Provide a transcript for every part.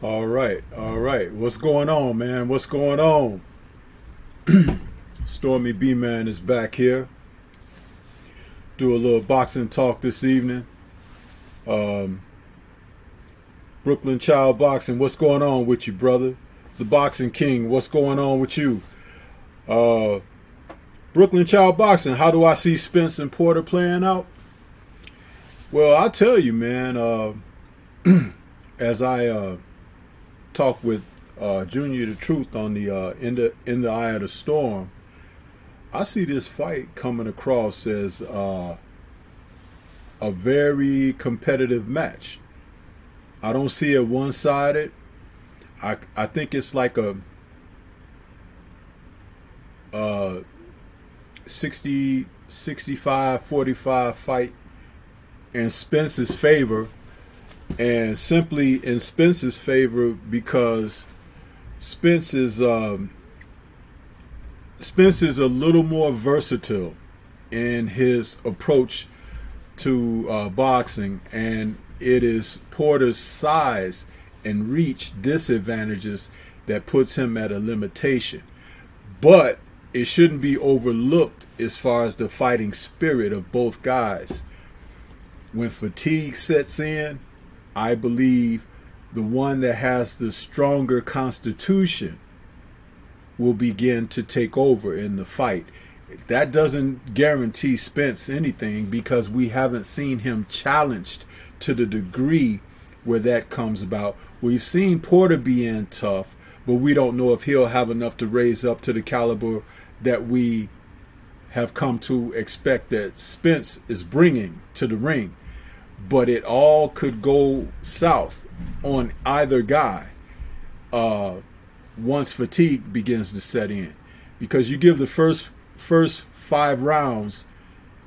All right, all right. What's going on, man? What's going on? Stormy B Man is back here. Do a little boxing talk this evening. Um, Brooklyn Child Boxing, what's going on with you, brother? The Boxing King, what's going on with you? Uh, Brooklyn Child Boxing, how do I see Spence and Porter playing out? Well, I'll tell you, man. As I talk with Junior the Truth on the in the Eye of the Storm, I see this fight coming across as a very competitive match. I don't see it one sided. I think it's like a uh, 60, 65, 45 fight in Spence's favor, and simply in Spence's favor because Spence is Spence is a little more versatile in his approach to boxing, and it is Porter's size and reach disadvantages that puts him at a limitation. But it shouldn't be overlooked as far as the fighting spirit of both guys. When fatigue sets in, I believe the one that has the stronger constitution will begin to take over in the fight. That doesn't guarantee Spence anything because we haven't seen him challenged to the degree where that comes about. We've seen Porter being tough, but we don't know if he'll have enough to raise up to the caliber that we have come to expect that Spence is bringing to the ring. But it all could go south on either guy once fatigue begins to set in, because you give the first 5 rounds,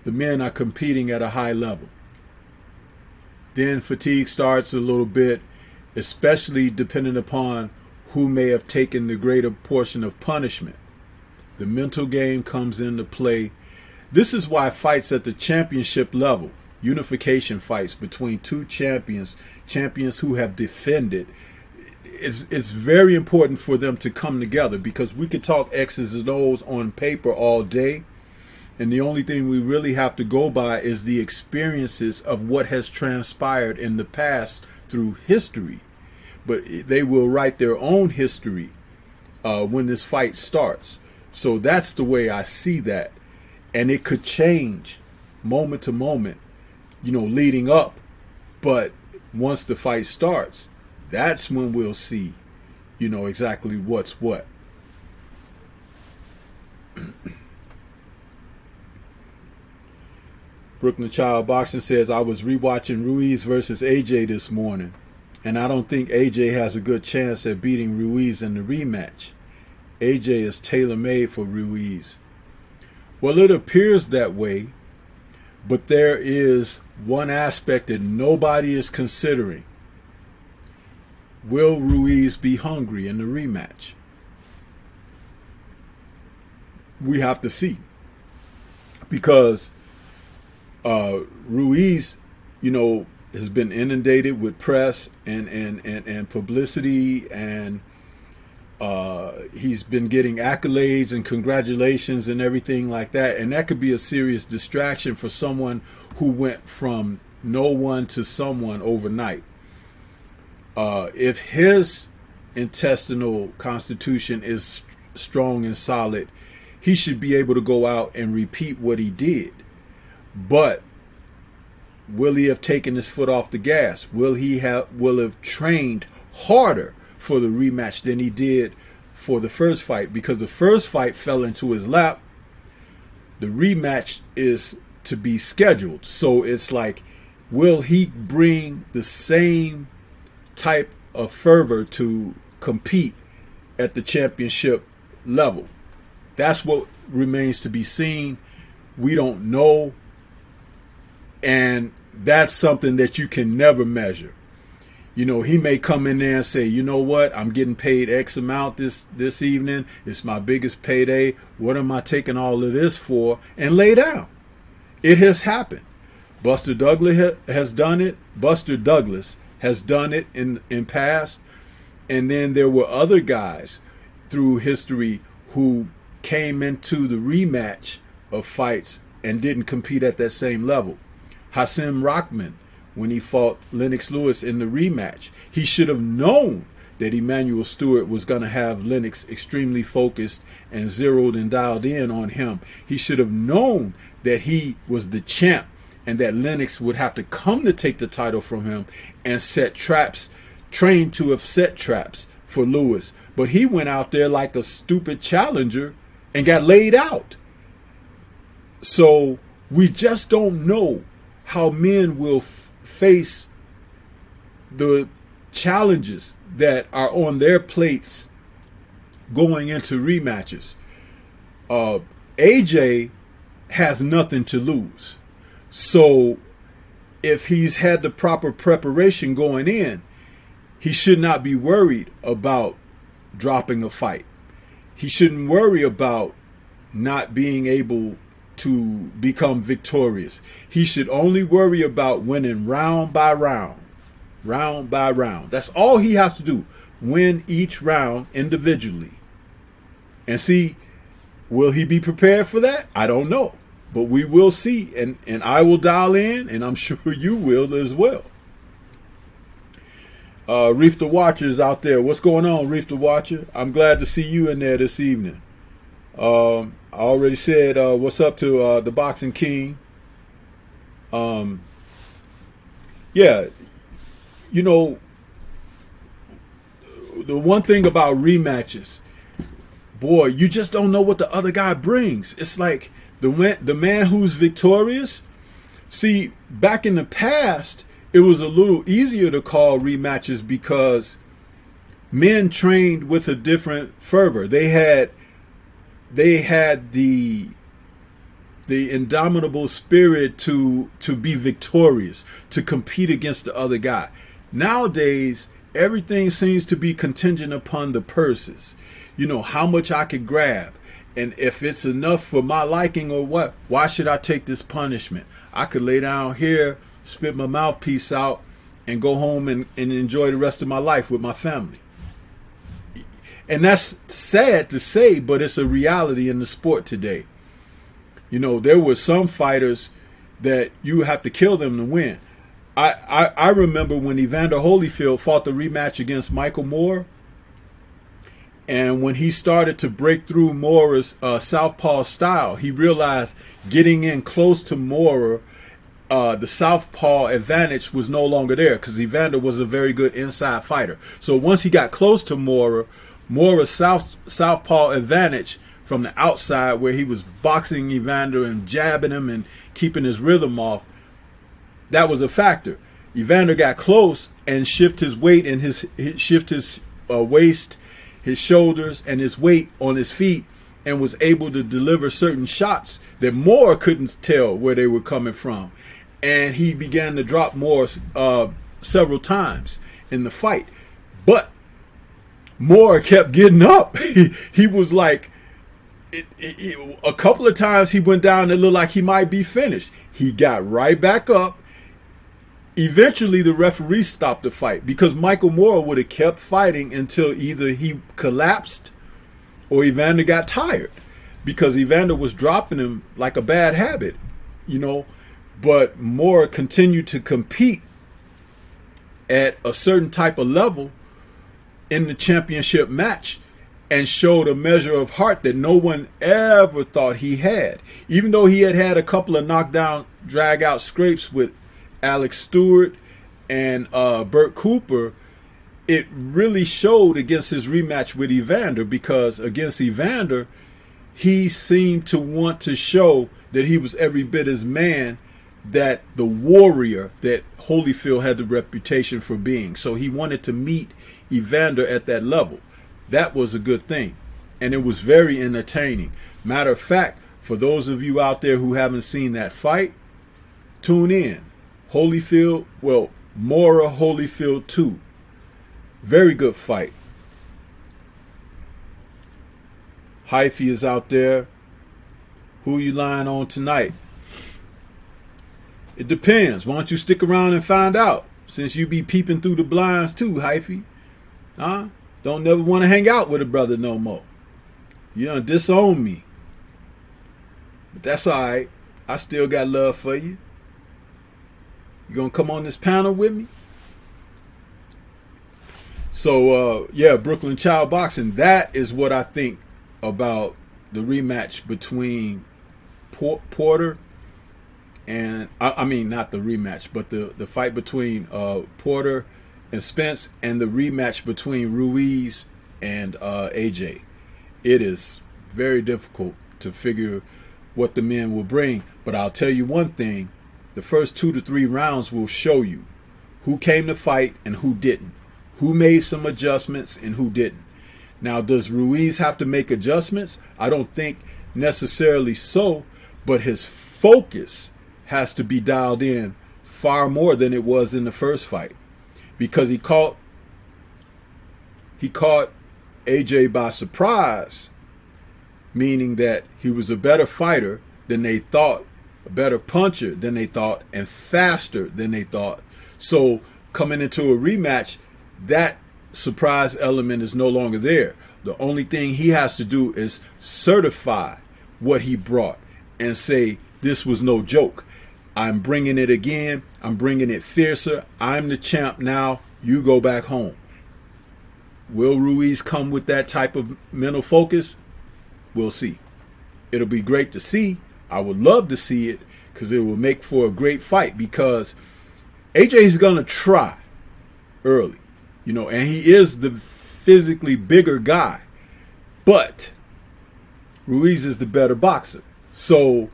the men are competing at a high level. Then fatigue starts a little bit, especially depending upon who may have taken the greater portion of punishment. The mental game comes into play. This is why fights at the championship level, unification fights between two champions who have defended, it's very important for them to come together, because we could talk X's and O's on paper all day, and the only thing we really have to go by is the experiences of what has transpired in the past through history. But they will write their own history when this fight starts. So that's the way I see that. And it could change moment to moment, leading up. But once the fight starts, that's when we'll see, exactly what's what. Brooklyn Child Boxing says, I was rewatching Ruiz versus AJ this morning, and I don't think AJ has a good chance at beating Ruiz in the rematch. AJ is tailor-made for Ruiz. Well, it appears that way, but there is one aspect that nobody is considering. Will Ruiz be hungry in the rematch? We have to see. Because Ruiz, has been inundated with press and publicity, and he's been getting accolades and congratulations and everything like that. And that could be a serious distraction for someone who went from no one to someone overnight. If his intestinal constitution is strong and solid, he should be able to go out and repeat what he did. But will he have taken his foot off the gas? Will have trained harder for the rematch than he did for the first fight? Because the first fight fell into his lap. The rematch is to be scheduled. So it's like, will he bring the same type of fervor to compete at the championship level? That's what remains to be seen. We don't know. And that's something that you can never measure. He may come in there and say, you know what, I'm getting paid X amount this evening. It's my biggest payday. What am I taking all of this for? And lay down. It has happened. Buster Douglas has done it. Buster Douglas has done it in past. And then there were other guys through history who came into the rematch of fights and didn't compete at that same level. Hasim Rahman, when he fought Lennox Lewis in the rematch, he should have known that Emmanuel Stewart was going to have Lennox extremely focused and zeroed and dialed in on him. He should have known that he was the champ and that Lennox would have to come to take the title from him and set traps, trained to have set traps for Lewis. But he went out there like a stupid challenger and got laid out. So we just don't know how men will face the challenges that are on their plates going into rematches. AJ has nothing to lose. So if he's had the proper preparation going in, he should not be worried about dropping a fight. He shouldn't worry about not being able to become victorious. He should only worry about winning round by round. Round by round. That's all he has to do. Win each round individually. And see, will he be prepared for that? I don't know. But we will see. And I will dial in, and I'm sure you will as well. Reef the Watchers out there. What's going on, Reef the Watcher? I'm glad to see you in there this evening. I already said what's up to the Boxing King. Yeah, you know, the one thing about rematches, boy, you just don't know what the other guy brings. It's like the man who's victorious. See, back in the past, it was a little easier to call rematches because men trained with a different fervor. They had the indomitable spirit to be victorious, to compete against the other guy. Nowadays, everything seems to be contingent upon the purses. You know, how much I could grab. And if it's enough for my liking or what, why should I take this punishment? I could lay down here, spit my mouthpiece out, and go home and enjoy the rest of my life with my family. And that's sad to say, but it's a reality in the sport today. You know, there were some fighters that you have to kill them to win. I remember when Evander Holyfield fought the rematch against Michael Moore, and when he started to break through Moore's southpaw style, he realized getting in close to Moore, the southpaw advantage was no longer there because Evander was a very good inside fighter. So once he got close to Moore's southpaw advantage from the outside, where he was boxing Evander and jabbing him and keeping his rhythm off, that was a factor. Evander got close and shifted his weight and his waist, his shoulders, and his weight on his feet, and was able to deliver certain shots that Moore couldn't tell where they were coming from. And he began to drop Moore several times in the fight. But Moore kept getting up. He was like, a couple of times he went down and it looked like he might be finished. He got right back up. Eventually, the referee stopped the fight because Michael Moore would have kept fighting until either he collapsed or Evander got tired, because Evander was dropping him like a bad habit, you know. But Moore continued to compete at a certain type of level in the championship match and showed a measure of heart that no one ever thought he had. Even though he had had a couple of knockdown, drag-out scrapes with Alex Stewart and Burt Cooper, it really showed against his rematch with Evander, because against Evander, he seemed to want to show that he was every bit as man, that the warrior that Holyfield had the reputation for being. So he wanted to meet Evander at that level. That was a good thing, and it was very entertaining. Matter of fact, for those of you out there who haven't seen that fight, tune in. Holyfield, well, Mora Holyfield 2. Very good fight. Hyphy is out there. Who you lying on tonight? It depends. Why don't you stick around and find out, since you be peeping through the blinds too, Hyphy? Huh? Don't never want to hang out with a brother no more. You done disown me. But that's all right. I still got love for you. You gonna come on this panel with me? So yeah, Brooklyn Child Boxing. That is what I think about the rematch between Porter and I mean not the rematch, but the fight between Porter and Spence, and the rematch between Ruiz and AJ. It is very difficult to figure what the men will bring, but I'll tell you one thing: the first 2 to 3 rounds will show you who came to fight and who didn't, who made some adjustments and who didn't. Now, does Ruiz have to make adjustments? I don't think necessarily so, but his focus has to be dialed in far more than it was in the first fight, because he caught AJ by surprise, meaning that he was a better fighter than they thought, a better puncher than they thought, and faster than they thought. So coming into a rematch, that surprise element is no longer there. The only thing he has to do is certify what he brought and say, this was no joke. I'm bringing it again. I'm bringing it fiercer. I'm the champ now. You go back home. Will Ruiz come with that type of mental focus? We'll see. It'll be great to see. I would love to see it, because it will make for a great fight, because AJ is going to try early, and he is the physically bigger guy, but Ruiz is the better boxer. So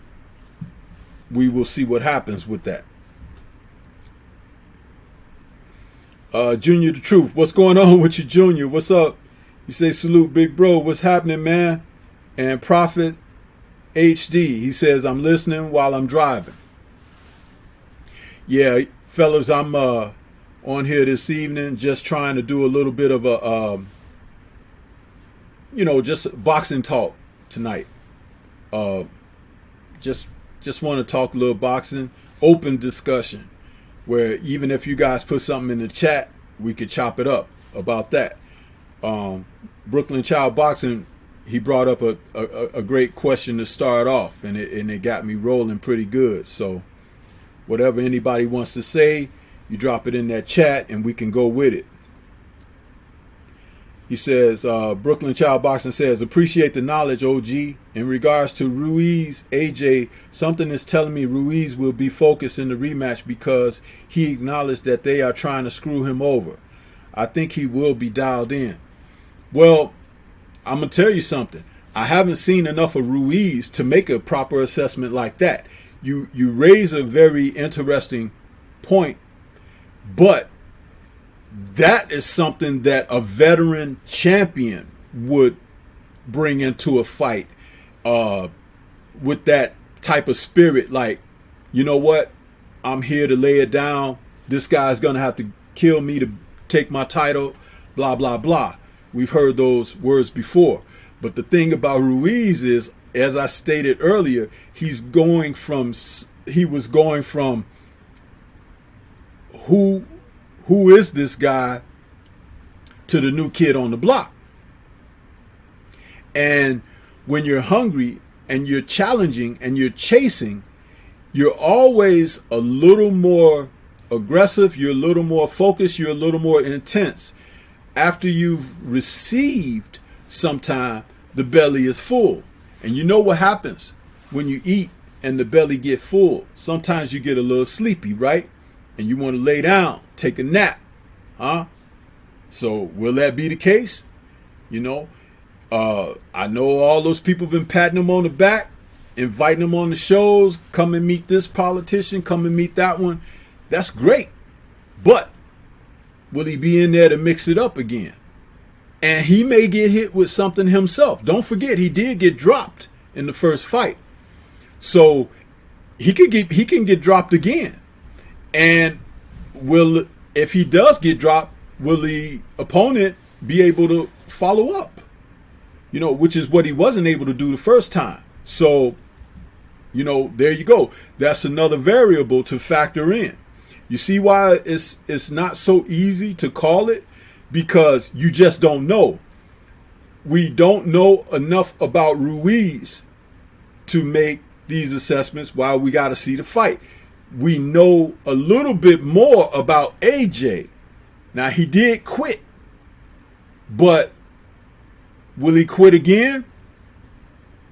we will see what happens with that. Junior the Truth. What's going on with you, Junior? What's up? You say salute, big bro. What's happening, man? And Prophet HD, he says, I'm listening while I'm driving. Yeah, fellas, I'm on here this evening just trying to do a little bit of a, just boxing talk tonight. Just want to talk a little boxing, open discussion, where even if you guys put something in the chat, we could chop it up about that. Brooklyn Child Boxing, he brought up a great question to start off, and it got me rolling pretty good. So whatever anybody wants to say, you drop it in that chat and we can go with it. He says, Brooklyn Child Boxing says, appreciate the knowledge, OG. In regards to Ruiz, AJ, something is telling me Ruiz will be focused in the rematch because he acknowledged that they are trying to screw him over. I think he will be dialed in. Well, I'm going to tell you something. I haven't seen enough of Ruiz to make a proper assessment like that. You raise a very interesting point, but that is something that a veteran champion would bring into a fight with that type of spirit. Like, you know what? I'm here to lay it down. This guy's going to have to kill me to take my title, blah, blah, blah. We've heard those words before. But the thing about Ruiz is, as I stated earlier, he was going from who is this guy to the new kid on the block. And when you're hungry and you're challenging and you're chasing, you're always a little more aggressive, you're a little more focused, you're a little more intense. After you've received, sometime the belly is full. And you know what happens when you eat and the belly get full? Sometimes you get a little sleepy, right? And you want to lay down, take a nap, huh? So will that be the case? I know all those people been patting him on the back, inviting him on the shows, come and meet this politician, come and meet that one. That's great. But will he be in there to mix it up again? And he may get hit with something himself. Don't forget, he did get dropped in the first fight. So he can get dropped again. And if he does get dropped, will the opponent be able to follow up? Which is what he wasn't able to do the first time. So, there you go. That's another variable to factor in. You see why it's not so easy to call it? because you just don't know. We don't know enough about Ruiz to make these assessments while we got to see the fight. We know a little bit more about AJ. Now, he did quit, but will he quit again?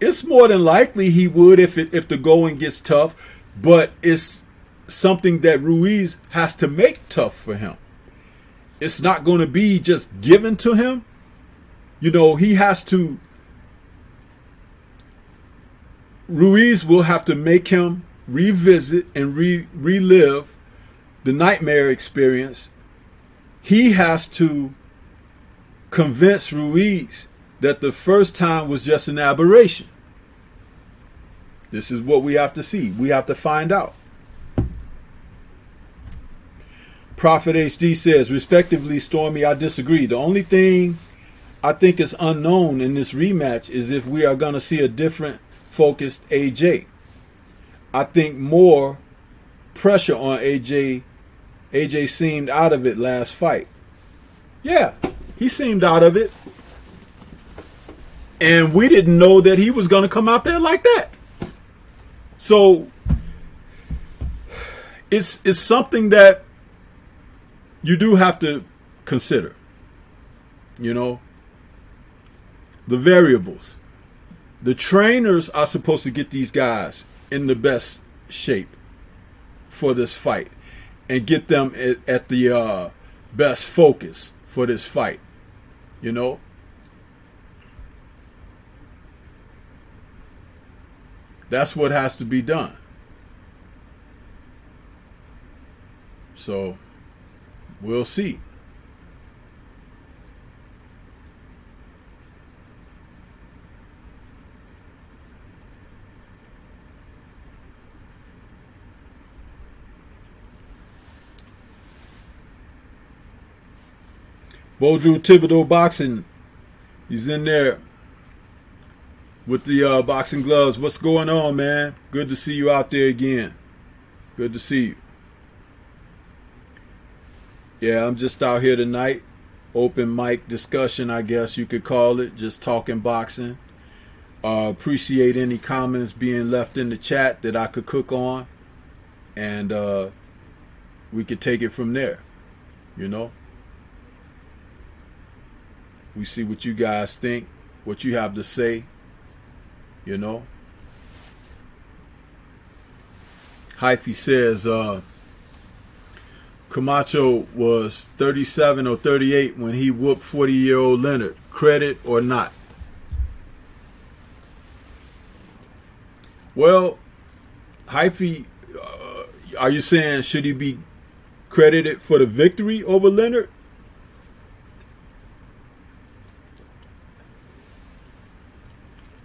It's more than likely he would if the going gets tough, but it's something that Ruiz has to make tough for him. It's not going to be just given to him. You know, he has to, Ruiz will have to make him revisit and relive the nightmare experience. He has to convince Ruiz that the first time was just an aberration. This is what we have to see. We have to find out. Prophet HD says, respectively, Stormy, I disagree. The only thing I think is unknown in this rematch is if we are going to see a different focused AJ. I think more pressure on AJ. AJ seemed out of it last fight. Yeah, he seemed out of it. And we didn't know that he was going to come out there like that. So it's something that you do have to consider. You know, the variables. The trainers are supposed to get these guys in the best shape for this fight and get them at the best focus for this fight. You know, that's what has to be done. So we'll see. Bodru Thibodeau Boxing, he's in there with the boxing gloves. What's going on, man? Good to see you out there again. Good to see you. Yeah, I'm just out here tonight. Open mic discussion, I guess you could call it. Just talking boxing. Appreciate any comments being left in the chat that I could cook on. And we could take it from there. You know? We see what you guys think, what you have to say, you know. Hyphy says Camacho was 37 or 38 when he whooped 40-year-old Leonard. Credit or not? Well, Hyphy, are you saying should he be credited for the victory over Leonard?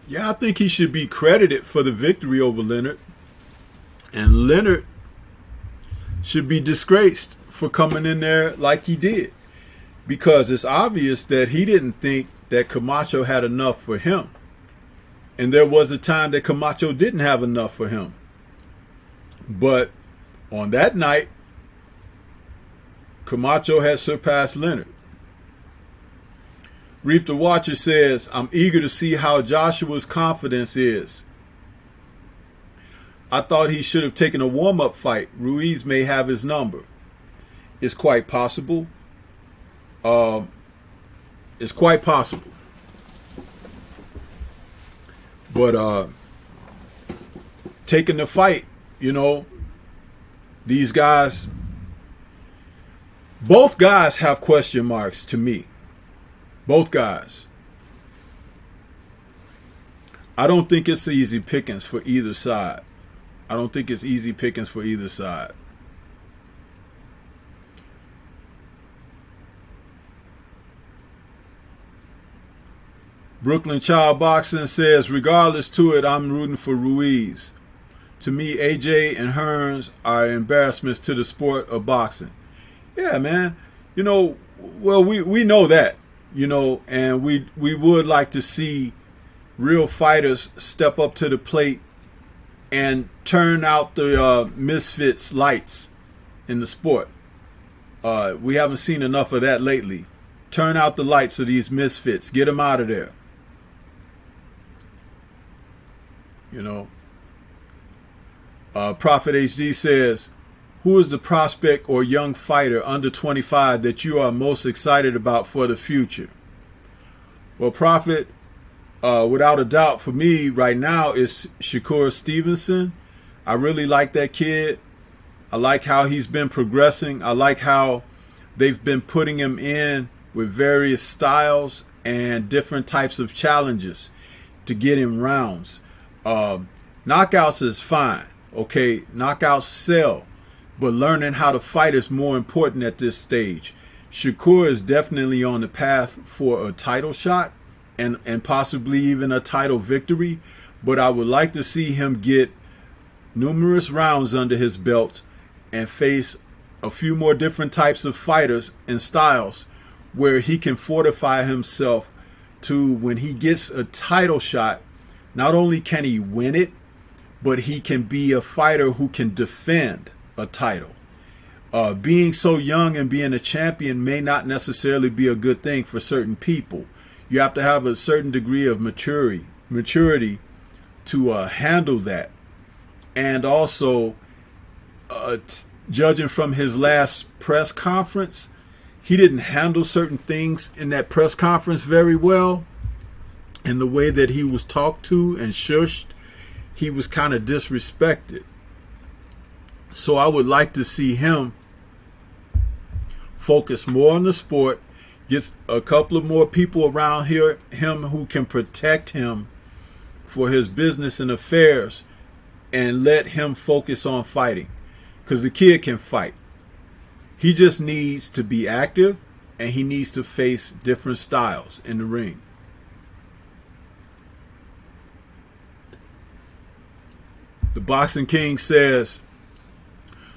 Yeah, I think he should be credited for the victory over Leonard. And Leonard should be disgraced for coming in there like he did. Because it's obvious that he didn't think that Camacho had enough for him. And there was a time that Camacho didn't have enough for him. But on that night, Camacho had surpassed Leonard. Reef the Watcher says, I'm eager to see how Joshua's confidence is. I thought he should have taken a warm-up fight. Ruiz may have his number. It's quite possible. It's quite possible. But taking the fight, you know, these guys, both guys have question marks to me. Both guys. I don't think it's easy pickings for either side. I don't think it's easy pickings for either side. Brooklyn Child Boxing says, regardless to it, I'm rooting for Ruiz. To me, AJ and Hearns are embarrassments to the sport of boxing. Yeah, man. You know, well, we know that. You know, and we would like to see real fighters step up to the plate and turn out the misfits lights in the sport. We haven't seen enough of that lately Turn out the lights of these misfits. Get them out of there. You know. Prophet HD says, who is the prospect or young fighter under 25 that you are most excited about for the future? Well, Prophet, without a doubt for me right now is Shakur Stevenson. I really like that kid. I like how he's been progressing. I like how they've been putting him in with various styles and different types of challenges to get him rounds. Knockouts is fine. Okay, knockouts sell. But learning how to fight is more important at this stage. Shakur is definitely on the path for a title shot and possibly even a title victory. But I would like to see him get numerous rounds under his belt and face a few more different types of fighters and styles where he can fortify himself to when he gets a title shot, not only can he win it, but he can be a fighter who can defend a title. Being so young and being a champion may not necessarily be a good thing for certain people. You have to have a certain degree of maturity to handle that. And also, judging from his last press conference, he didn't handle certain things in that press conference very well. And the way that he was talked to and shushed, he was kind of disrespected. So I would like to see him focus more on the sport, get a couple of more people around him who can protect him for his business and affairs, and let him focus on fighting. Because the kid can fight. He just needs to be active, and he needs to face different styles in the ring. The Boxing King says,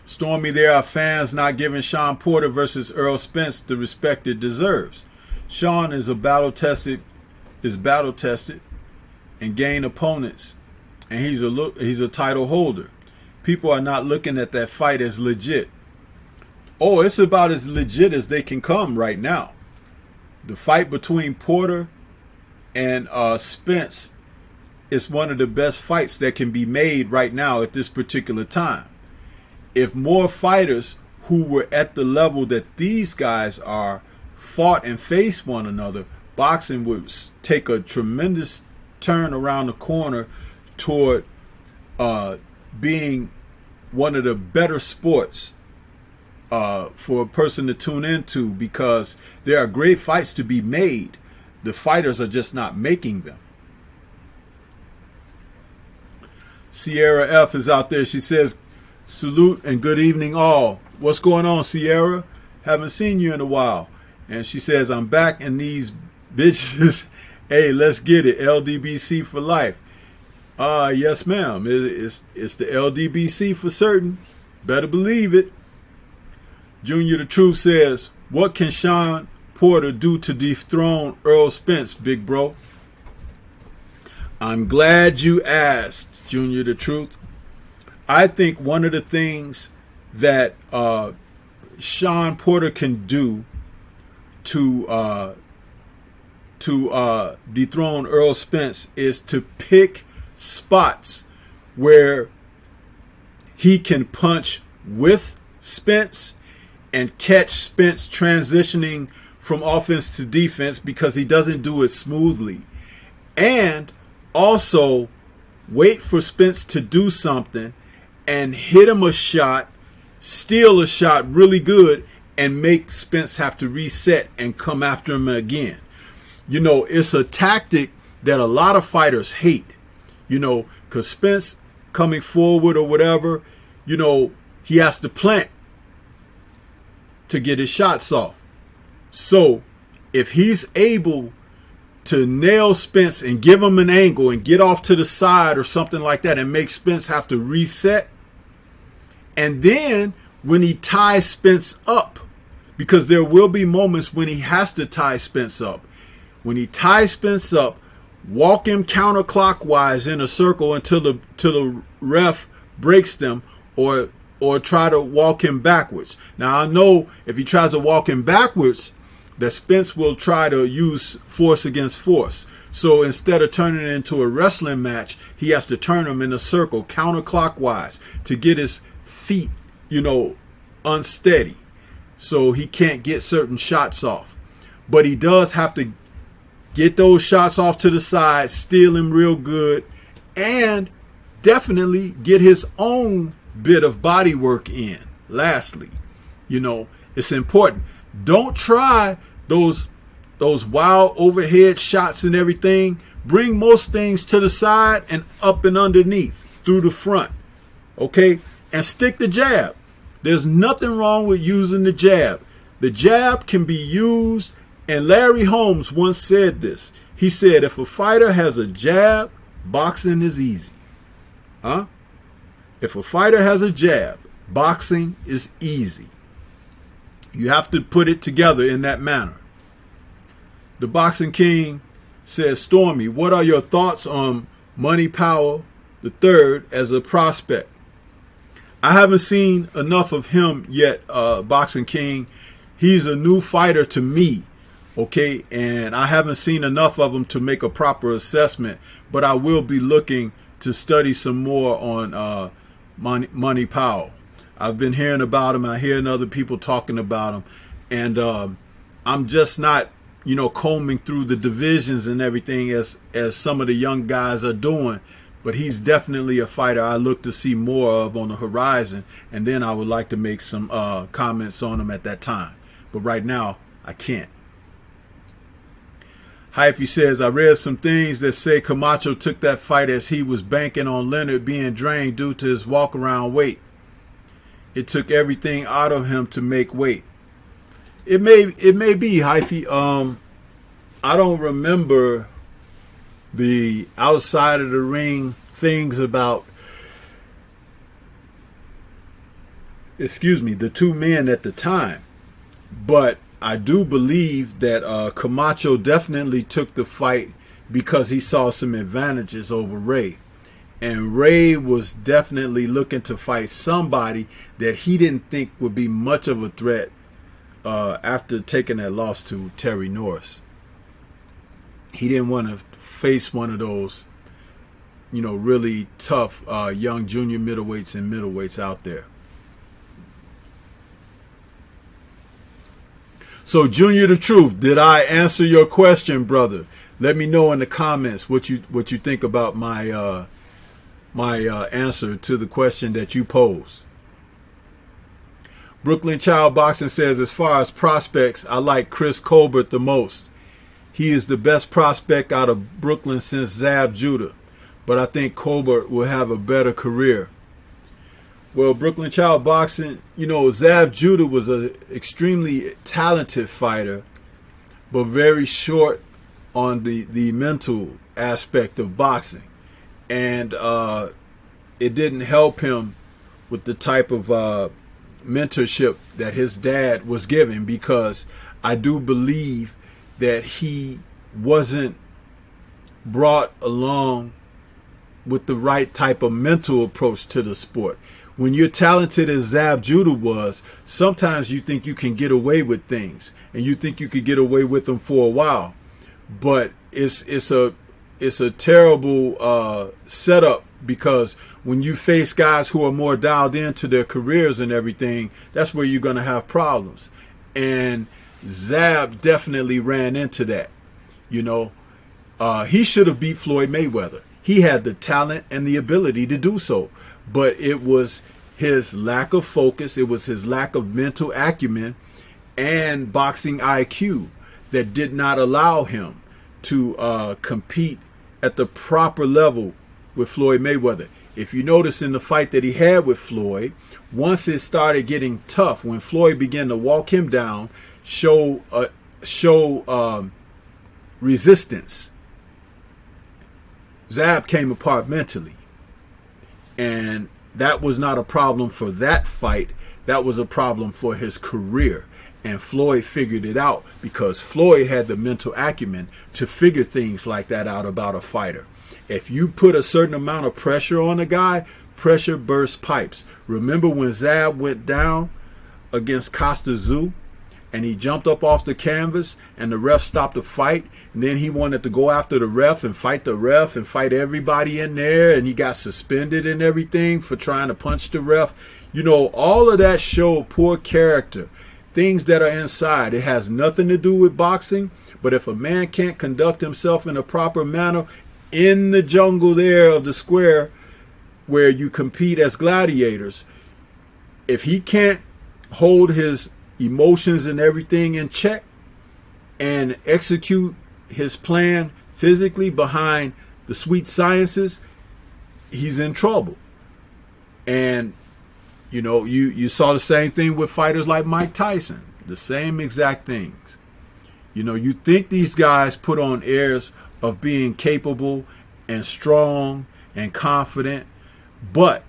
Stormy, there are fans not giving Sean Porter versus Earl Spence the respect it deserves. Sean is battle tested and gained opponents, and he's a title holder. People are not looking at that fight as legit. Oh, it's about as legit as they can come right now. The fight between Porter and Spence is one of the best fights that can be made right now at this particular time. If more fighters who were at the level that these guys are fought and faced one another, boxing would take a tremendous turn around the corner toward being one of the better sports for a person to tune into, because there are great fights to be made. The fighters are just not making them. Sierra F is out there. She says, salute and good evening all. What's going on, Sierra? Haven't seen you in a while. And she says, I'm back and these bitches. Hey, let's get it. LDBC for life. Yes, ma'am. It's the LDBC for certain. Better believe it. Junior the Truth says, what can Sean Porter do to dethrone Earl Spence, big bro? I'm glad you asked, Junior the Truth. I think one of the things that Sean Porter can do to dethrone Earl Spence is to pick spots where he can punch with Spence and catch Spence transitioning from offense to defense, because he doesn't do it smoothly. And also wait for Spence to do something and hit him a shot, steal a shot really good, and make Spence have to reset and come after him again. You know, it's a tactic that a lot of fighters hate, you know, because Spence coming forward or whatever, you know, he has to plant to get his shots off. So if he's able to nail Spence and give him an angle and get off to the side or something like that and make Spence have to reset, and then when he ties Spence up, because there will be moments when he has to tie Spence up. When he ties Spence up, walk him counterclockwise in a circle until the ref breaks them, or try to walk him backwards. Now I know if he tries to walk him backwards, that Spence will try to use force against force. So instead of turning it into a wrestling match, he has to turn him in a circle counterclockwise to get his feet, unsteady. So he can't get certain shots off. But he does have to get those shots off to the side, steal him real good, and definitely get his own bit of body work in. Lastly, it's important. Don't try those wild overhead shots and everything. Bring most things to the side and up and underneath through the front. Okay? And stick the jab. There's nothing wrong with using the jab. The jab can be used, and Larry Holmes once said this. He said, if a fighter has a jab, boxing is easy. Huh? If a fighter has a jab, boxing is easy. You have to put it together in that manner. The Boxing King says, Stormy, what are your thoughts on Money Powell III as a prospect? I haven't seen enough of him yet, Boxing King. He's a new fighter to me, okay? And I haven't seen enough of him to make a proper assessment, but I will be looking to study some more on Money Powell. I've been hearing about him. I hear other people talking about him. And I'm just not, combing through the divisions and everything as some of the young guys are doing. But he's definitely a fighter I look to see more of on the horizon. And then I would like to make some comments on him at that time. But right now, I can't. Hyphy says, I read some things that say Camacho took that fight as he was banking on Leonard being drained due to his walk-around weight. It took everything out of him to make weight. It may be, Hyphy. I don't remember the outside of the ring things about, the two men at the time. But I do believe that Camacho definitely took the fight because he saw some advantages over Ray. And Ray was definitely looking to fight somebody that he didn't think would be much of a threat after taking that loss to Terry Norris. He didn't want to face one of those, really tough young junior middleweights and middleweights out there. So, Junior the Truth, did I answer your question, brother? Let me know in the comments what you think about my answer to the question that you posed. Brooklyn Child Boxing says, as far as prospects, I like Chris Colbert the most. He is the best prospect out of Brooklyn since Zab Judah, but I think Colbert will have a better career. Well, Brooklyn Child Boxing, Zab Judah was an extremely talented fighter, but very short on the mental aspect of boxing. And it didn't help him with the type of mentorship that his dad was giving, because I do believe that he wasn't brought along with the right type of mental approach to the sport. When you're talented as Zab Judah was, sometimes you think you can get away with things, and you think you could get away with them for a while. But it's a terrible setup, because when you face guys who are more dialed into their careers and everything, that's where you're going to have problems. And Zab definitely ran into that. He should have beat Floyd Mayweather. He had the talent and the ability to do so, but it was his lack of focus, it was his lack of mental acumen and boxing IQ that did not allow him to compete at the proper level with Floyd Mayweather. If you notice in the fight that he had with Floyd, once it started getting tough, when Floyd began to walk him down, show resistance, Zab came apart mentally. And that was not a problem for that fight. That was a problem for his career. And Floyd figured it out, because Floyd had the mental acumen to figure things like that out about a fighter. If you put a certain amount of pressure on a guy, pressure bursts pipes. Remember when Zab went down against Costa Zoo and he jumped up off the canvas and the ref stopped the fight, and then he wanted to go after the ref and fight everybody in there, and he got suspended and everything for trying to punch the ref. You know, all of that showed poor character, things that are inside. It has nothing to do with boxing, but if a man can't conduct himself in a proper manner in the jungle there of the square where you compete as gladiators, if he can't hold his emotions and everything in check and execute his plan physically behind the sweet sciences, he's in trouble. And you know, you saw the same thing with fighters like Mike Tyson, the same exact things. You know, you think these guys put on airs of being capable and strong and confident, but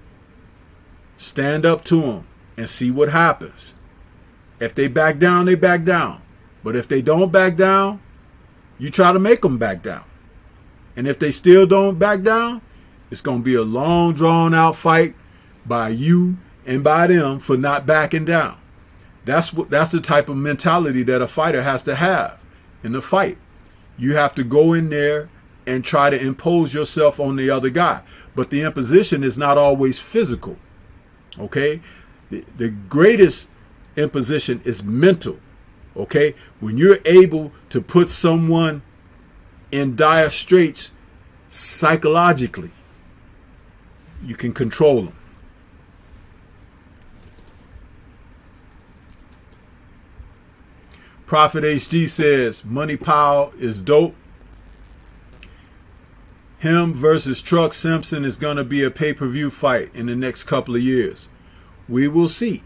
stand up to them and see what happens. If they back down, they back down. But if they don't back down, you try to make them back down. And if they still don't back down, it's going to be a long, drawn-out fight by you and by them for not backing down. That's the type of mentality that a fighter has to have in a fight. You have to go in there and try to impose yourself on the other guy. But the imposition is not always physical. Okay? The greatest imposition is mental. Okay? When you're able to put someone in dire straits psychologically, you can control them. Prophet HD says, Money Powell is dope. Him versus Truck Simpson is going to be a pay-per-view fight in the next couple of years. We will see.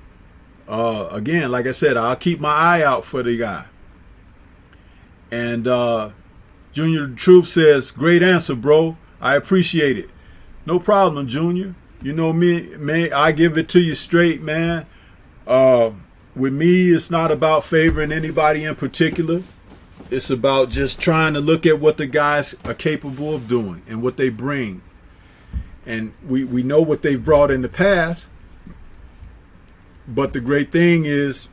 Again, like I said, I'll keep my eye out for the guy. And Junior the Truth says, great answer, bro. I appreciate it. No problem, Junior. You know me, man, I give it to you straight, man. With me, it's not about favoring anybody in particular. It's about just trying to look at what the guys are capable of doing and what they bring. And we know what they've brought in the past. But the great thing is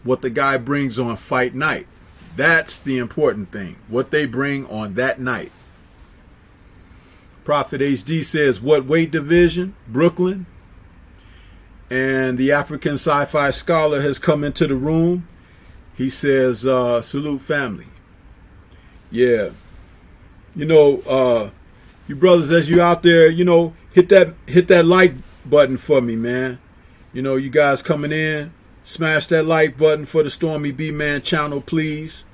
what the guy brings on fight night. That's the important thing. What they bring on that night. Prophet HD says, what weight division? Brooklyn. And the African sci-fi scholar has come into the room. He says, salute family. Yeah. You know, you brothers, as you out there, you know, hit that like button for me, man. You know, you guys coming in, smash that like button for the Stormy B-Man channel, please.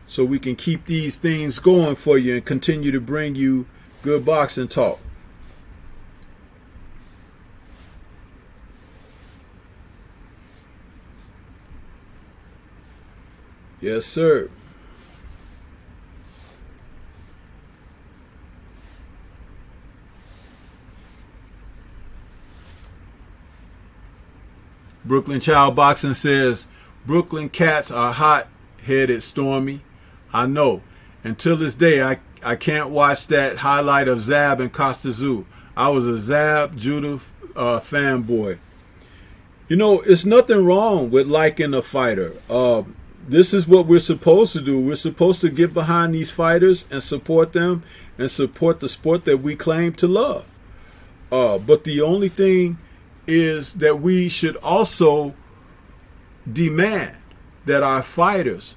So we can keep these things going for you and continue to bring you good boxing talk. Yes, sir. Brooklyn Child Boxing says, Brooklyn cats are hot-headed, Stormy. I know. Until this day, I can't watch that highlight of Zab and Costa Zoo. I was a Zab Judah fanboy. You know, it's nothing wrong with liking a fighter. This is what we're supposed to do. We're supposed to get behind these fighters and support them and support the sport that we claim to love. But the only thing is that we should also demand that our fighters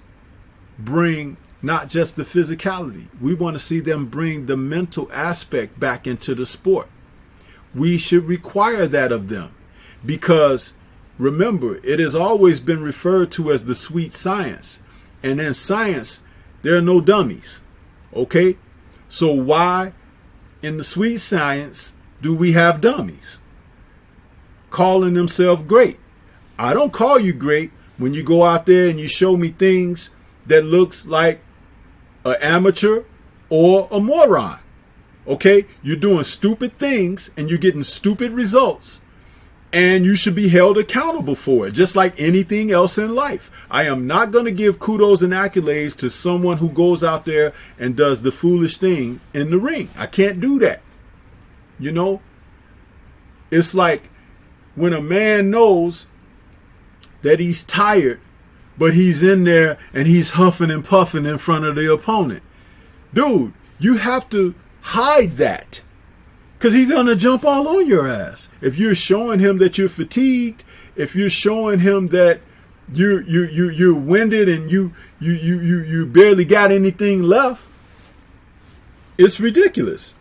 bring not just the physicality. We want to see them bring the mental aspect back into the sport. We should require that of them because remember, it has always been referred to as the sweet science. And in science, there are no dummies. Okay? So why in the sweet science do we have dummies? Calling themselves great. I don't call you great when you go out there and you show me things that looks like an amateur or a moron. Okay? You're doing stupid things and you're getting stupid results. And you should be held accountable for it, just like anything else in life. I am not going to give kudos and accolades to someone who goes out there and does the foolish thing in the ring. I can't do that. You know, it's like when a man knows that he's tired but he's in there and he's huffing and puffing in front of the opponent. Dude, you have to hide that, because he's going to jump all on your ass. If you're showing him that you're fatigued, if you're showing him that you're winded and you barely got anything left, it's ridiculous.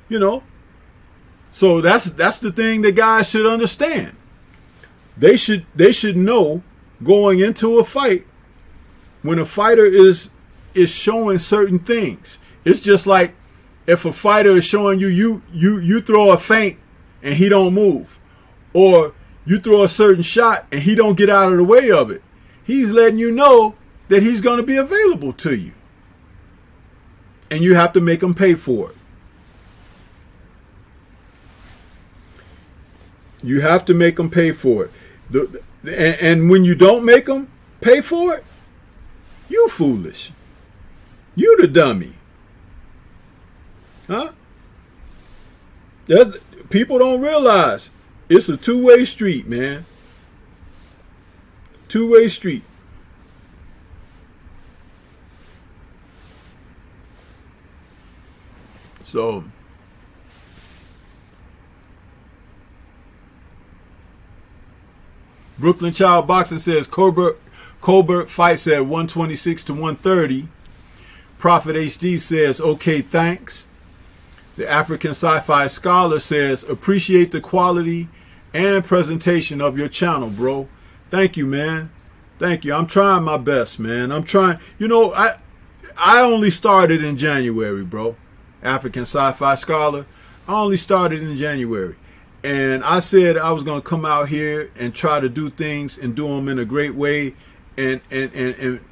You know? So that's the thing that guys should understand. They should know going into a fight, when a fighter is showing certain things. It's just like if a fighter is showing you throw a feint and he don't move, or you throw a certain shot and he don't get out of the way of it. He's letting you know that he's going to be available to you, and you have to make him pay for it. You have to make them pay for it. And when you don't make them pay for it, you foolish. You the dummy. Huh? People don't realize it's a two-way street, man. Two-way street. So Brooklyn Child Boxing says Colbert fights at 126 to 130. Prophet HD says, okay, thanks. The African Sci-Fi Scholar says, appreciate the quality and presentation of your channel, bro. Thank you, man. Thank you. I'm trying my best, man. I'm trying. You know, I only started in January, bro. African Sci-Fi Scholar. I only started in January. And I said I was going to come out here and try to do things and do them in a great way, and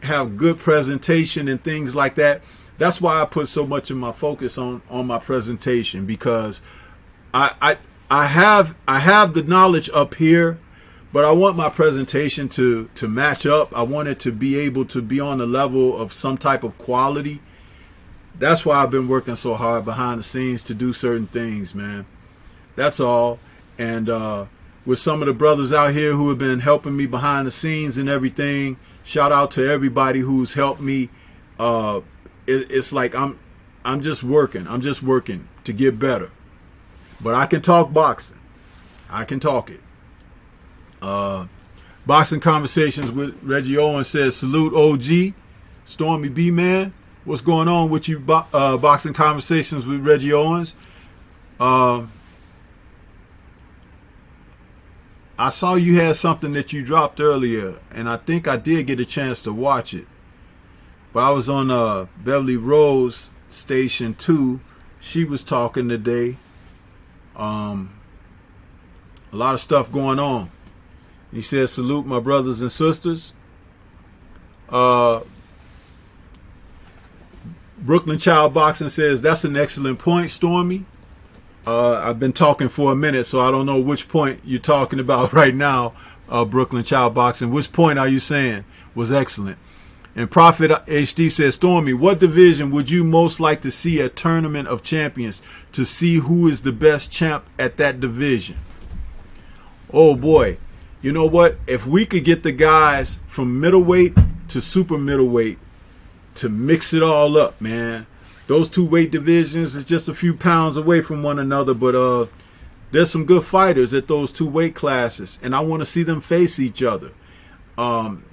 have good presentation and things like that. That's why I put so much of my focus on my presentation, because I have the knowledge up here, but I want my presentation to match up. I want it to be able to be on the level of some type of quality. That's why I've been working so hard behind the scenes to do certain things, man. That's all. And with some of the brothers out here who have been helping me behind the scenes and everything, shout out to everybody who's helped me. It's like I'm just working. I'm just working to get better. But I can talk boxing. I can talk it. Boxing Conversations with Reggie Owens says, salute OG, Stormy B-Man. What's going on with you, Boxing Conversations with Reggie Owens? I saw you had something that you dropped earlier, and I think I did get a chance to watch it. But I was on Beverly Rose Station 2. She was talking today. A lot of stuff going on. He says, salute my brothers and sisters. Brooklyn Child Boxing says, that's an excellent point, Stormy. I've been talking for a minute, so I don't know which point you're talking about right now, Brooklyn Child Boxing. Which point are you saying was excellent? And Prophet HD says, Stormy, what division would you most like to see a tournament of champions to see who is the best champ at that division? Oh boy, you know what? If we could get the guys from middleweight to super middleweight to mix it all up, man. Those two weight divisions is just a few pounds away from one another, but there's some good fighters at those two weight classes, and I want to see them face each other.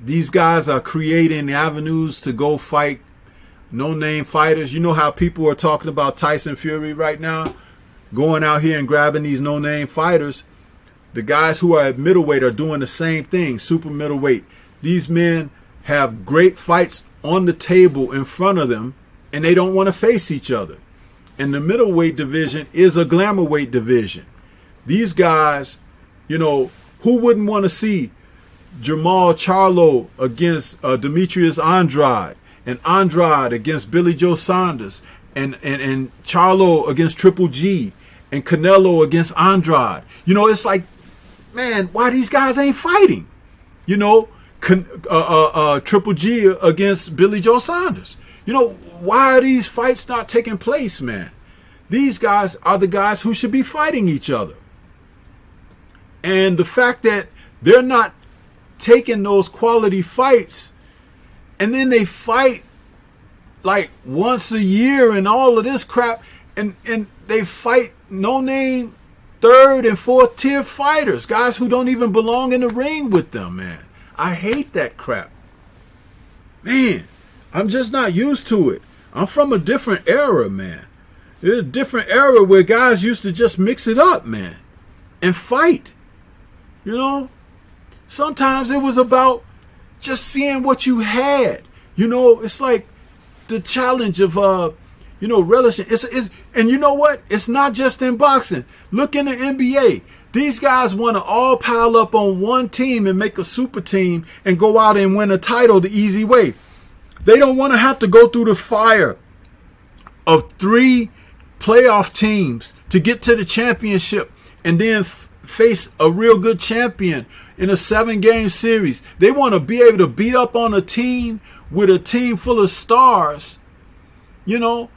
These guys are creating avenues to go fight no-name fighters. You know how people are talking about Tyson Fury right now, going out here and grabbing these no-name fighters. The guys who are at middleweight are doing the same thing, super middleweight. These men have great fights on the table in front of them, and they don't want to face each other. And the middleweight division is a glamour weight division. These guys, you know, who wouldn't want to see Jamal Charlo against Demetrius Andrade, and Andrade against Billy Joe Saunders, and Charlo against Triple G, and Canelo against Andrade? You know, it's like, man, why these guys ain't fighting? You know, Triple G against Billy Joe Saunders. You know, why are these fights not taking place, man? These guys are the guys who should be fighting each other. And the fact that They're not taking those quality fights, and then they fight like once a year and all of this crap, and they fight no name third and fourth tier fighters, guys who don't even belong in the ring with them, man. I hate that crap. Man, I'm just not used to it. I'm from a different era, man. It's a different era where guys used to just mix it up, man, and fight. You know, sometimes it was about just seeing what you had. You know, it's like the challenge of relishing. And you know what? It's not just in boxing. Look in the NBA. These guys want to all pile up on one team and make a super team and go out and win a title the easy way. They don't want to have to go through the fire of 3 playoff teams to get to the championship and then face a real good champion in a 7-game series. They want to be able to beat up on a team with a team full of stars. You know,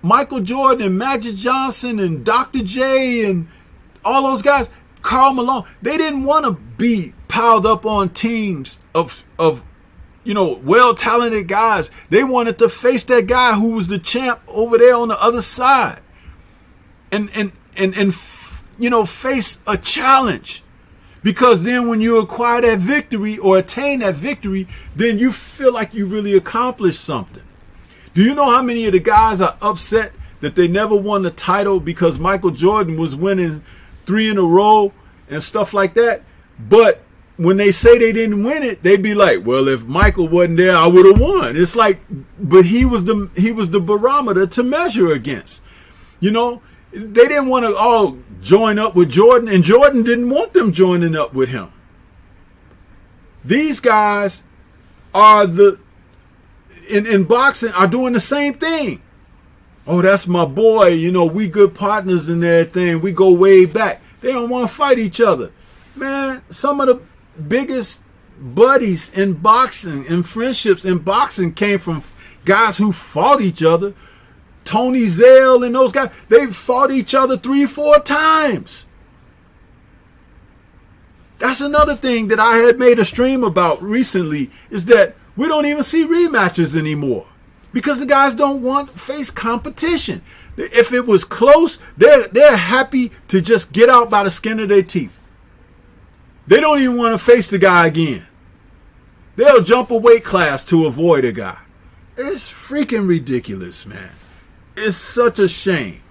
Michael Jordan and Magic Johnson and Dr. J and all those guys, Karl Malone, they didn't want to be piled up on teams of well-talented guys. They wanted to face that guy who was the champ over there on the other side and face a challenge. Because then when you acquire that victory or attain that victory, then you feel like you really accomplished something. Do you know how many of the guys are upset that they never won the title because Michael Jordan was winning 3 in a row and stuff like that? But when they say they didn't win it, they be like, well, if Michael wasn't there, I would have won. It's like, but he was the barometer to measure against. You know, they didn't want to all join up with Jordan, and Jordan didn't want them joining up with him. These guys are in boxing are doing the same thing. Oh, that's my boy. You know, we good partners and everything. We go way back. They don't want to fight each other. Man, some of the biggest buddies in boxing and friendships in boxing came from guys who fought each other. Tony Zell and those guys, they fought each other 3-4 times. That's another thing that I had made a stream about recently, is that we don't even see rematches anymore because the guys don't want face competition. If it was close, they're happy to just get out by the skin of their teeth. They don't even want to face the guy again. They'll jump a weight class to avoid a guy. It's freaking ridiculous, man. It's such a shame.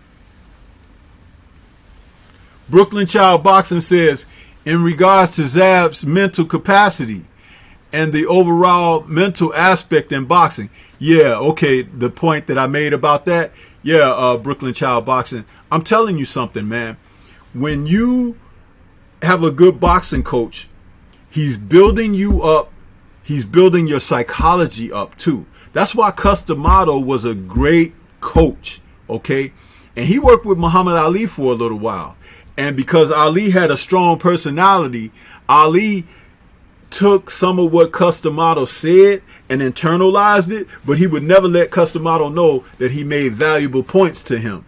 Brooklyn Child Boxing says, in regards to Zab's mental capacity and the overall mental aspect in boxing. Yeah, okay, the point that I made about that. Yeah, Brooklyn Child Boxing. I'm telling you something, man. When you have a good boxing coach, he's building you up. He's building your psychology up too. That's why Customato was a great coach, okay? And he worked with Muhammad Ali for a little while. And because Ali had a strong personality, Ali took some of what Customato said and internalized it, but he would never let Customato know that he made valuable points to him.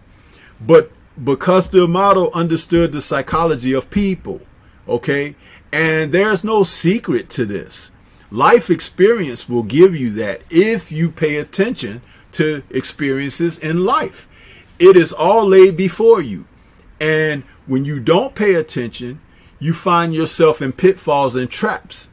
But Customato understood the psychology of people, okay? And there's no secret to this. Life experience will give you that if you pay attention to experiences in life. It is all laid before you. And when you don't pay attention, you find yourself in pitfalls and traps.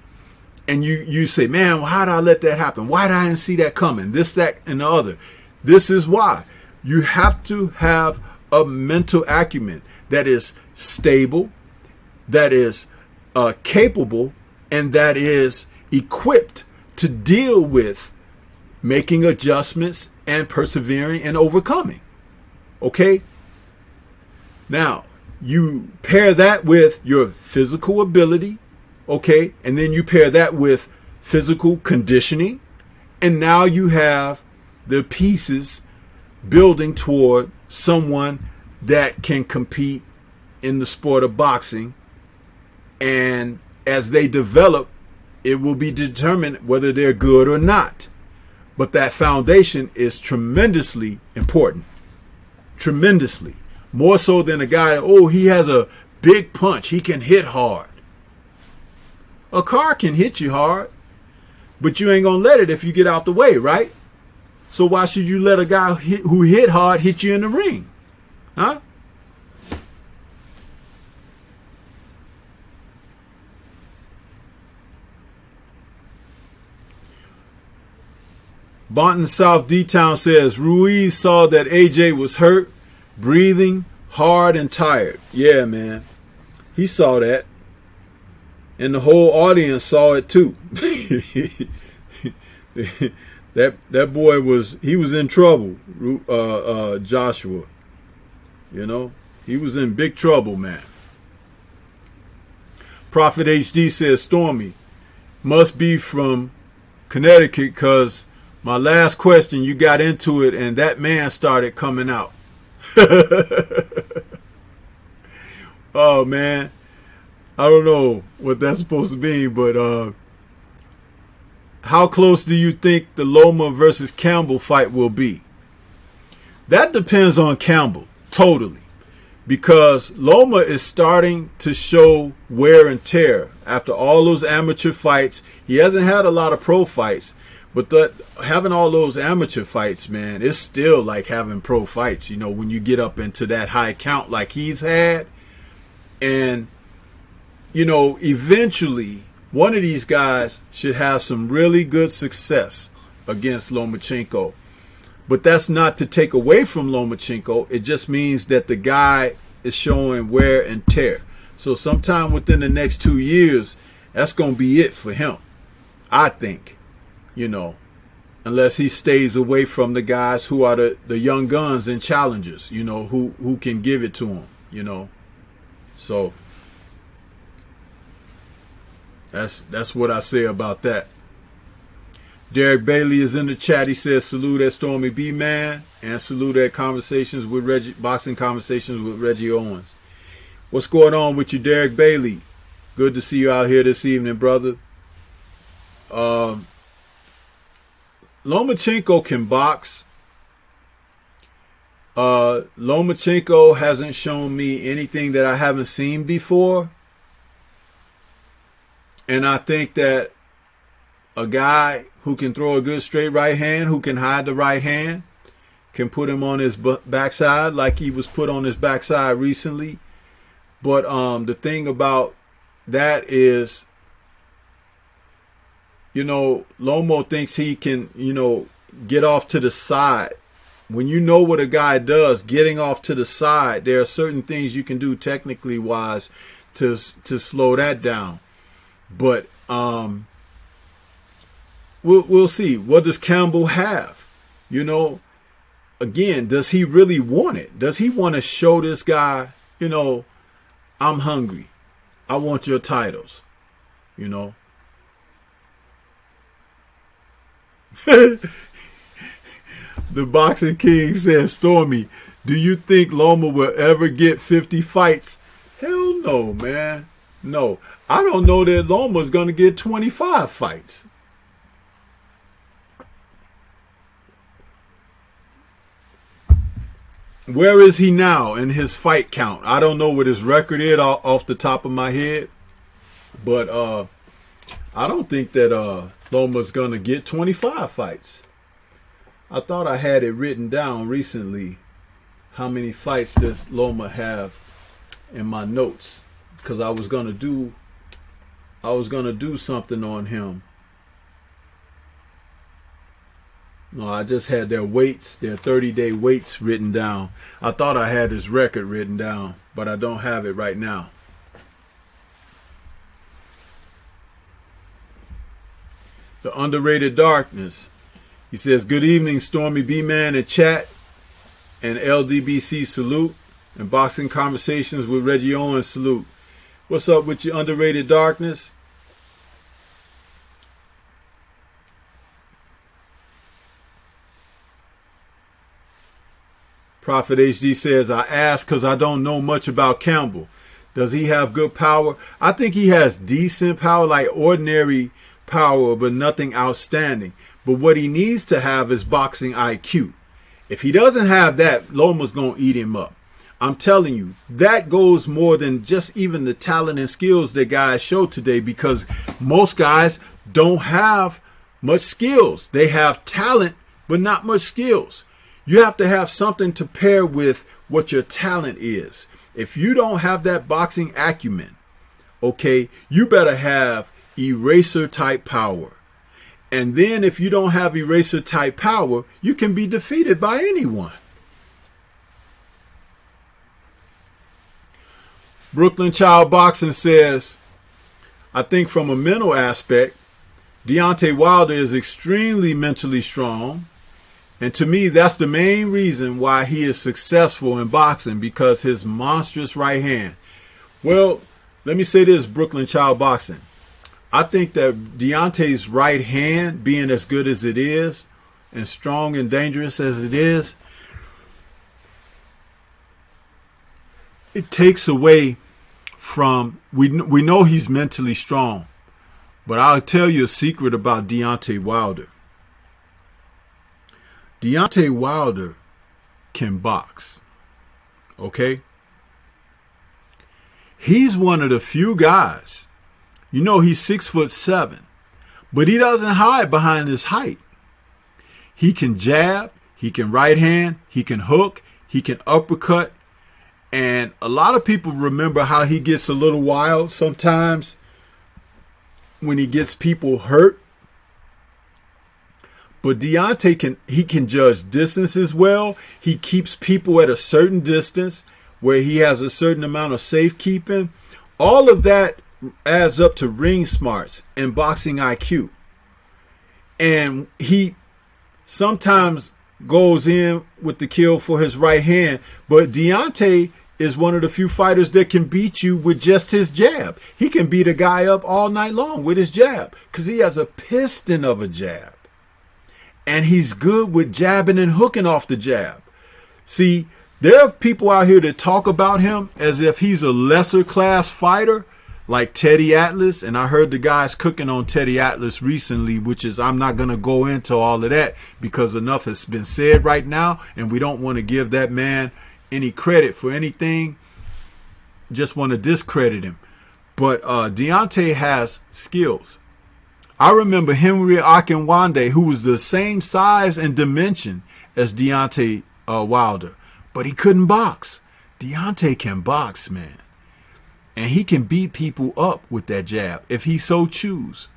And you say, man, well, how did I let that happen? Why did I didn't see that coming? This, that, and the other. This is why. You have to have a mental acumen that is stable, that is capable, and that is equipped to deal with making adjustments and persevering and overcoming. Okay? Now, you pair that with your physical ability, okay? And then you pair that with physical conditioning, and now you have the pieces building toward someone that can compete in the sport of boxing. And as they develop, it will be determined whether they're good or not. But that foundation is tremendously important. Tremendously. More so than a guy, oh, he has a big punch. He can hit hard. A car can hit you hard, but you ain't gonna let it if you get out the way, right? So why should you let a guy who hit hard hit you in the ring? Huh? Bonton South D-Town says, Ruiz saw that AJ was hurt, breathing, hard, and tired. Yeah, man. He saw that. And the whole audience saw it too. that boy was in trouble, Joshua. You know, he was in big trouble, man. Prophet HD says, Stormy must be from Connecticut because my last question, you got into it and that man started coming out. Oh, man. I don't know what that's supposed to mean, but how close do you think the Loma versus Campbell fight will be? That depends on Campbell, totally. Because Loma is starting to show wear and tear. After all those amateur fights, he hasn't had a lot of pro fights. But having all those amateur fights, man, it's still like having pro fights, you know, when you get up into that high count like he's had. And, you know, eventually one of these guys should have some really good success against Lomachenko. But that's not to take away from Lomachenko. It just means that the guy is showing wear and tear. So sometime within the next 2 years, that's going to be it for him, I think. You know, unless he stays away from the guys who are the young guns and challengers, you know, who can give it to him, you know. So that's what I say about that. Derek Bailey is in the chat. He says, salute at STORMYBMAN and salute at Boxing Conversations with Reggie Owens. What's going on with you, Derek Bailey? Good to see you out here this evening, brother. Lomachenko can box. Lomachenko hasn't shown me anything that I haven't seen before. And I think that a guy who can throw a good straight right hand, who can hide the right hand, can put him on his backside like he was put on his backside recently. But the thing about that is, you know, Lomo thinks he can, you know, get off to the side. When you know what a guy does, getting off to the side, there are certain things you can do technically wise to slow that down. But we'll see. What does Campbell have? You know, again, does he really want it? Does he want to show this guy, you know, I'm hungry. I want your titles, you know? The Boxing King says, Stormy, do you think Loma will ever get 50 fights? Hell no, man. No. I don't know that Loma's going to get 25 fights. Where is he now in his fight count? I don't know what his record is off the top of my head. But I don't think that Loma's going to get 25 fights. I thought I had it written down recently. How many fights does Loma have in my notes? Because I was gonna do something on him. No, I just had their weights, their 30-day weights written down. I thought I had his record written down, but I don't have it right now. The Underrated Darkness. He says, good evening, STORMYBMAN and chat, and LDBC salute, and Boxing Conversations with Reggie Owens salute. What's up with your Underrated Darkness? Prophet HD says, I ask because I don't know much about Campbell. Does he have good power? I think he has decent power, like ordinary power, but nothing outstanding. But what he needs to have is boxing IQ. If he doesn't have that, Loma's going to eat him up. I'm telling you, that goes more than just even the talent and skills that guys show today, because most guys don't have much skills. They have talent, but not much skills. You have to have something to pair with what your talent is. If you don't have that boxing acumen, okay, you better have eraser type power. And then if you don't have eraser type power, you can be defeated by anyone. Brooklyn Child Boxing says, I think from a mental aspect, Deontay Wilder is extremely mentally strong. And to me, that's the main reason why he is successful in boxing, because his monstrous right hand. Well, let me say this, Brooklyn Child Boxing. I think that Deontay's right hand, being as good as it is, and strong and dangerous as it is, it takes away from, we know he's mentally strong, but I'll tell you a secret about Deontay Wilder. Deontay Wilder can box, okay? He's one of the few guys, you know, he's 6'7", but he doesn't hide behind his height. He can jab, he can right hand, he can hook, he can uppercut. And a lot of people remember how he gets a little wild sometimes when he gets people hurt. But Deontay can judge distances well. He keeps people at a certain distance where he has a certain amount of safekeeping. All of that adds up to ring smarts and boxing IQ. And he sometimes goes in with the kill for his right hand, but Deontay is one of the few fighters that can beat you with just his jab. He can beat a guy up all night long with his jab because he has a piston of a jab. And he's good with jabbing and hooking off the jab. See, there are people out here that talk about him as if he's a lesser class fighter, like Teddy Atlas. And I heard the guys cooking on Teddy Atlas recently, which is, I'm not going to go into all of that because enough has been said right now. And we don't want to give that man any credit for anything. Just want to discredit him. But Deontay has skills. I remember Henry Akinwande, who was the same size and dimension as Deontay Wilder, but he couldn't box. Deontay can box, man. And he can beat people up with that jab if he so choose.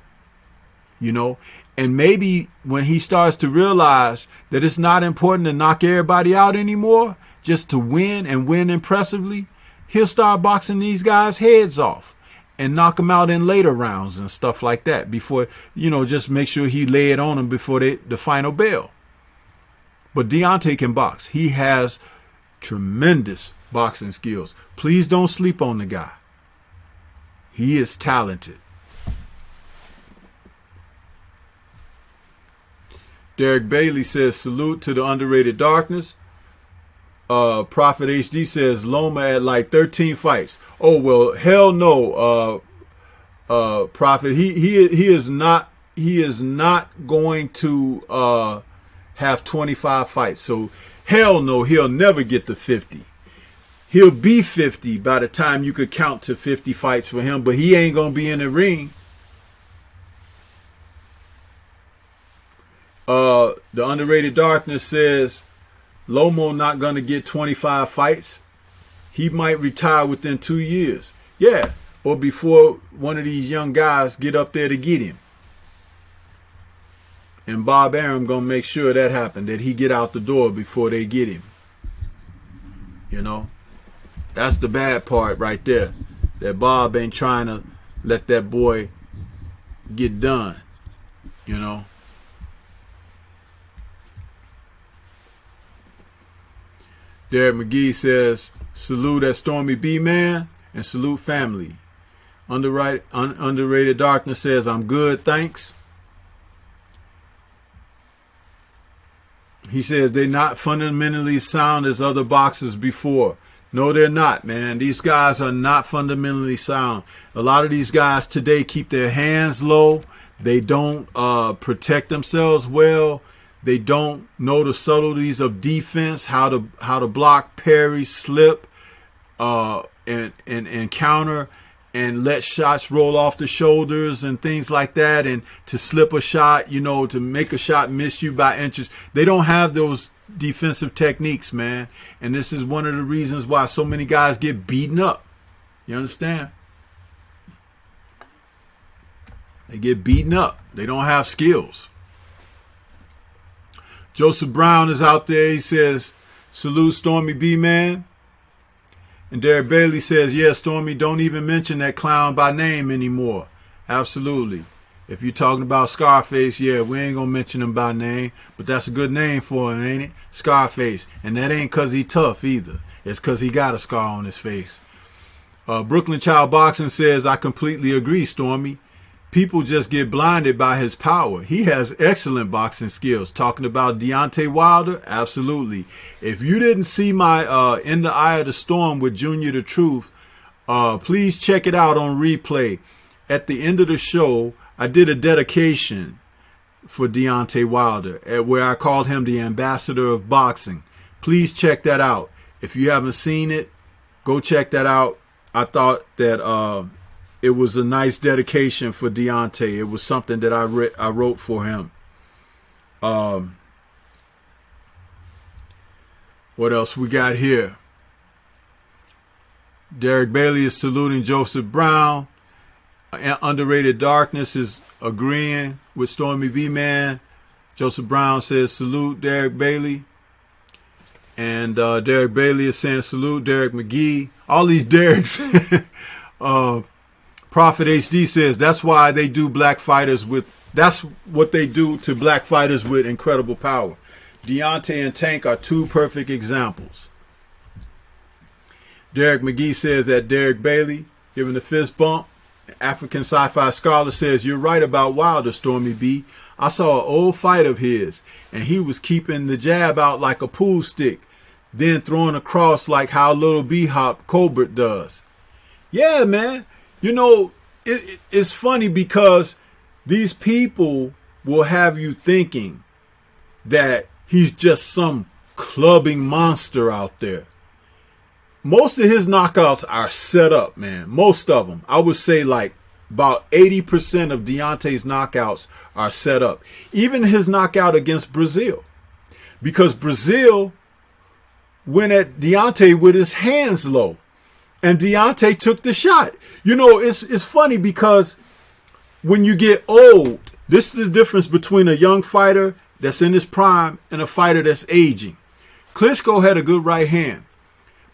You know, and maybe when he starts to realize that it's not important to knock everybody out anymore, just to win and win impressively, he'll start boxing these guys' heads off and knock them out in later rounds and stuff like that before, you know, just make sure he lay it on them before the final bell. But Deontay can box. He has tremendous boxing skills. Please don't sleep on the guy. He is talented. Derek Bailey says, salute to the underrated darkness. Prophet HD says Loma at like 13 fights. Oh well, hell no, Prophet. He is not going to have 25 fights. So hell no, he'll never get to 50. He'll be 50 by the time you could count to 50 fights for him, but he ain't gonna be in the ring. The underrated darkness says Lomo not going to get 25 fights. He might retire within 2 years. Yeah, or before one of these young guys get up there to get him. And Bob Arum going to make sure that happen, that he get out the door before they get him. You know, that's the bad part right there. That Bob ain't trying to let that boy get done, you know. Derek McGee says, salute at STORMYBMAN and salute family. Underrated Darkness says, I'm good, thanks. He says, they're not fundamentally sound as other boxers before. No, they're not, man. These guys are not fundamentally sound. A lot of these guys today keep their hands low. They don't protect themselves well. They don't know the subtleties of defense, how to block, parry, slip. and counter and let shots roll off the shoulders and things like that, and to slip a shot, you know, to make a shot miss you by inches. They don't have those defensive techniques, man. And this is one of the reasons why so many guys get beaten up. You understand? They get beaten up. They don't have skills. Joseph Brown is out there. He says, salute Stormy B-Man. And Derek Bailey says, yeah, Stormy, don't even mention that clown by name anymore. Absolutely. If you're talking about Scarface, yeah, we ain't going to mention him by name. But that's a good name for him, ain't it? Scarface. And that ain't because he tough either. It's because he got a scar on his face. Brooklyn Child Boxing says, I completely agree, Stormy. People just get blinded by his power. He has excellent boxing skills. Talking about Deontay Wilder, absolutely. If you didn't see my In the Eye of the Storm with Junior the Truth, please check it out on replay. At the end of the show, I did a dedication for Deontay Wilder, where I called him the ambassador of boxing. Please check that out. If you haven't seen it, go check that out. I thought that it was a nice dedication for Deontay. It was something that I wrote for him. What else we got here? Derek Bailey is saluting Joseph Brown. Underrated Darkness is agreeing with Stormy B-Man. Joseph Brown says salute Derek Bailey. And Derek Bailey is saying salute Derek McGee. All these Dereks. Prophet HD says that's why they do black fighters with, that's what they do to black fighters with incredible power. Deontay and Tank are two perfect examples. Derek McGee says that Derek Bailey giving the fist bump. African Sci-Fi Scholar says you're right about Wilder, Stormy B. I saw an old fight of his and he was keeping the jab out like a pool stick, then throwing across like how little B-Hop Colbert does. Yeah, man. You know, it's funny because these people will have you thinking that he's just some clubbing monster out there. Most of his knockouts are set up, man. Most of them. I would say like about 80% of Deontay's knockouts are set up. Even his knockout against Brazil. Because Brazil went at Deontay with his hands low. And Deontay took the shot. You know, it's funny because when you get old, this is the difference between a young fighter that's in his prime and a fighter that's aging. Klitschko had a good right hand.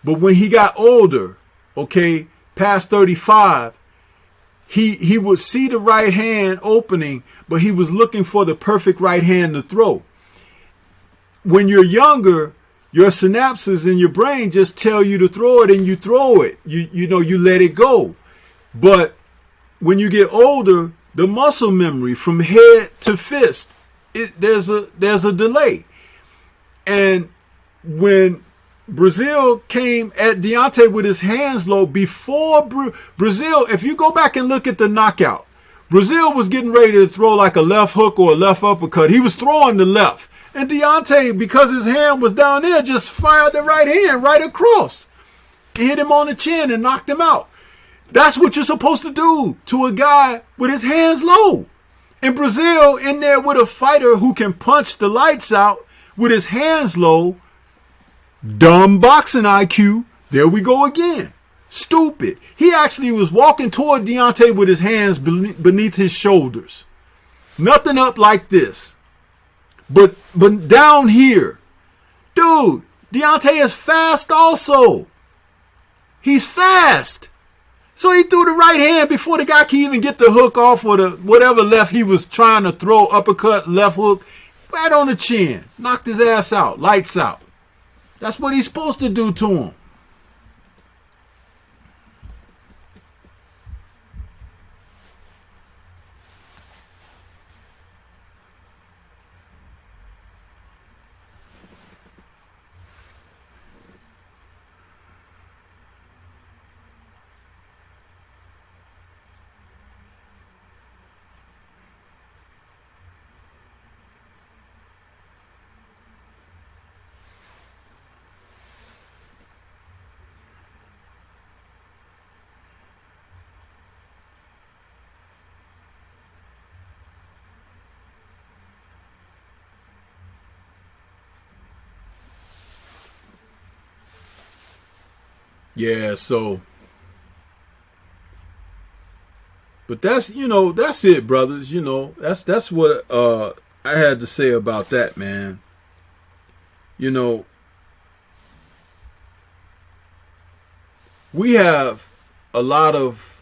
But when he got older, okay, past 35, he would see the right hand opening, but he was looking for the perfect right hand to throw. When you're younger, your synapses in your brain just tell you to throw it and you throw it. You know, you let it go. But when you get older, the muscle memory from head to fist, there's a delay. And when Brazil came at Deontay with his hands low before Brazil, if you go back and look at the knockout, Brazil was getting ready to throw like a left hook or a left uppercut. He was throwing the left. And Deontay, because his hand was down there, just fired the right hand right across. It hit him on the chin and knocked him out. That's what you're supposed to do to a guy with his hands low. And Brazil in there with a fighter who can punch the lights out with his hands low. Dumb boxing IQ. There we go again. Stupid. He actually was walking toward Deontay with his hands beneath his shoulders. Nothing up like this. But down here, dude, Deontay is fast also. He's fast. So he threw the right hand before the guy could even get the hook off or the whatever left he was trying to throw, uppercut, left hook, right on the chin. Knocked his ass out, lights out. That's what he's supposed to do to him. Yeah, so, but that's, that's it, brothers. That's what I had to say about that, man. You know, we have a lot of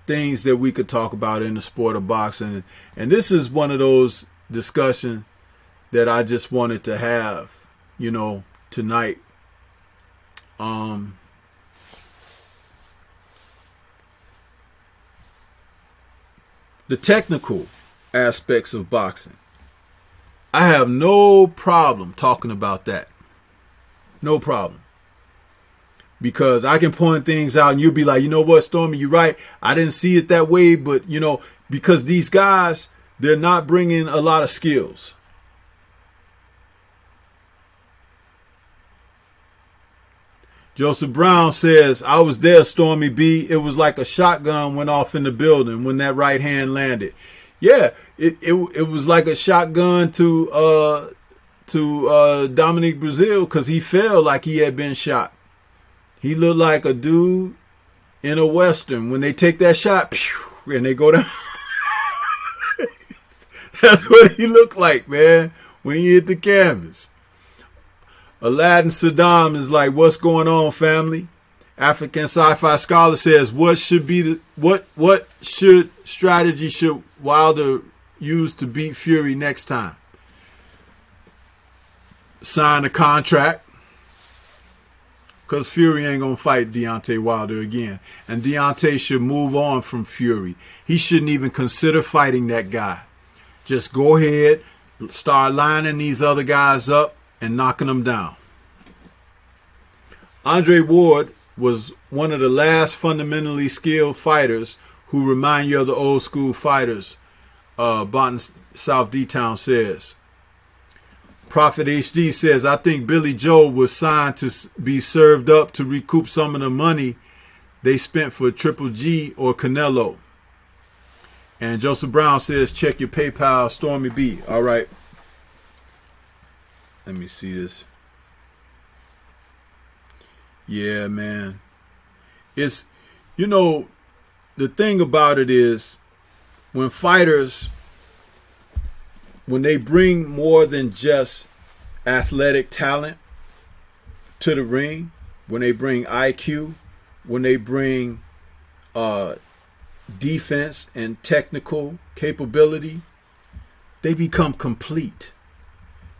things that we could talk about in the sport of boxing, and this is one of those discussions that I just wanted to have, tonight. Um, the technical aspects of boxing. I have no problem talking about that. No problem. Because I can point things out and you'll be like, you know what, Stormy, you're right. I didn't see it that way, but, because these guys, they're not bringing a lot of skills. Joseph Brown says, I was there, Stormy B. It was like a shotgun went off in the building when that right hand landed. Yeah, it was like a shotgun to Dominic Brazil because he felt like he had been shot. He looked like a dude in a Western. When they take that shot, and they go down. That's what he looked like, man, when he hit the canvas. Aladdin Saddam is like, what's going on, family? African Sci-Fi Scholar says, what strategy should Wilder use to beat Fury next time? Sign a contract. Because Fury ain't going to fight Deontay Wilder again. And Deontay should move on from Fury. He shouldn't even consider fighting that guy. Just go ahead, start lining these other guys up and knocking them down. Andre Ward was one of the last fundamentally skilled fighters who remind you of the old school fighters, Bonton South D-Town says. Prophet HD says, I think Billy Joe was signed to be served up to recoup some of the money they spent for Triple G or Canelo. And Joseph Brown says, check your PayPal, Stormy B. All right. Let me see this. Yeah, man. It's, the thing about it is when fighters, when they bring more than just athletic talent to the ring, when they bring IQ, when they bring defense and technical capability, they become complete,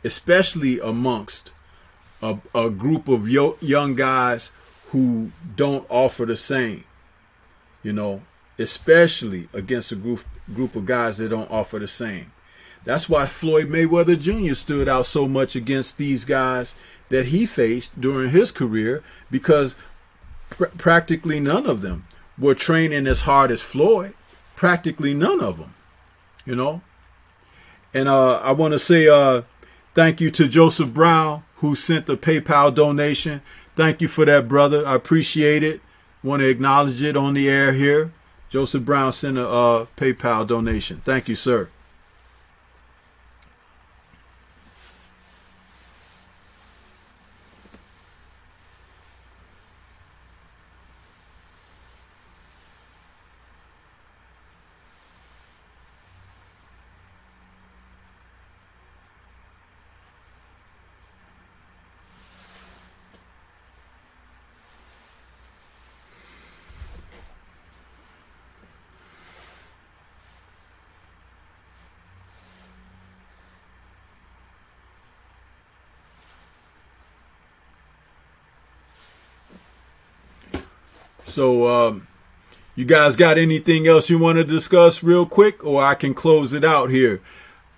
especially amongst a group of young guys who don't offer the same, especially against a group of guys that don't offer the same. That's why Floyd Mayweather Jr. stood out so much against these guys that he faced during his career, because practically none of them were training as hard as Floyd. Practically none of them, And I want to say thank you to Joseph Brown, who sent the PayPal donation. Thank you for that, brother. I appreciate it. Want to acknowledge it on the air here. Joseph Brown sent a PayPal donation. Thank you, sir. So, you guys got anything else you want to discuss real quick, or I can close it out here?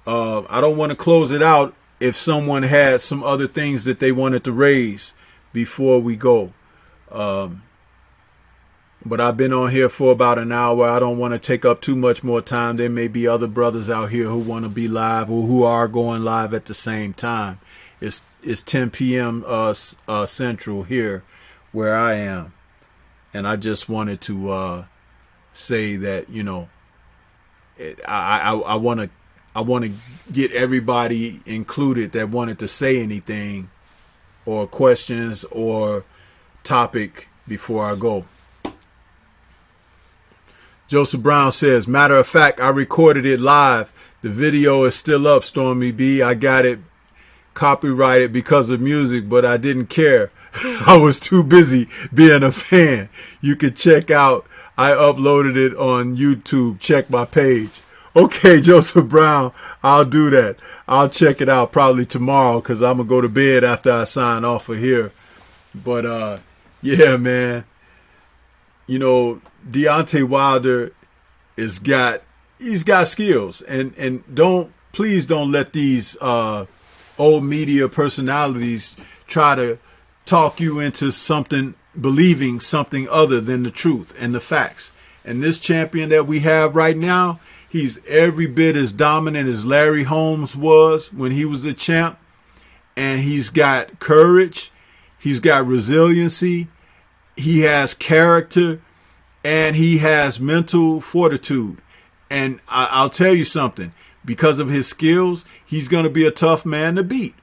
I don't want to close it out if someone had some other things that they wanted to raise before we go. But I've been on here for about an hour. I don't want to take up too much more time. There may be other brothers out here who want to be live or who are going live at the same time. It's 10 p.m. Central here where I am. And I just wanted to say that, I want to get everybody included that wanted to say anything or questions or topic before I go. Joseph Brown says, matter of fact, I recorded it live. The video is still up, Stormy B. I got it copyrighted because of music, but I didn't care. I was too busy being a fan. You can check out, I uploaded it on YouTube. Check my page. Okay, Joseph Brown, I'll do that. I'll check it out probably tomorrow because I'm going to go to bed after I sign off of here. But, yeah, man, you know, Deontay Wilder he's got skills, and please don't let these old media personalities try to talk you into believing something other than the truth and the facts. And this champion that we have right now, he's every bit as dominant as Larry Holmes was when he was a champ. And he's got courage. He's got resiliency. He has character. And he has mental fortitude. And I'll tell you something. Because of his skills, he's going to be a tough man to beat.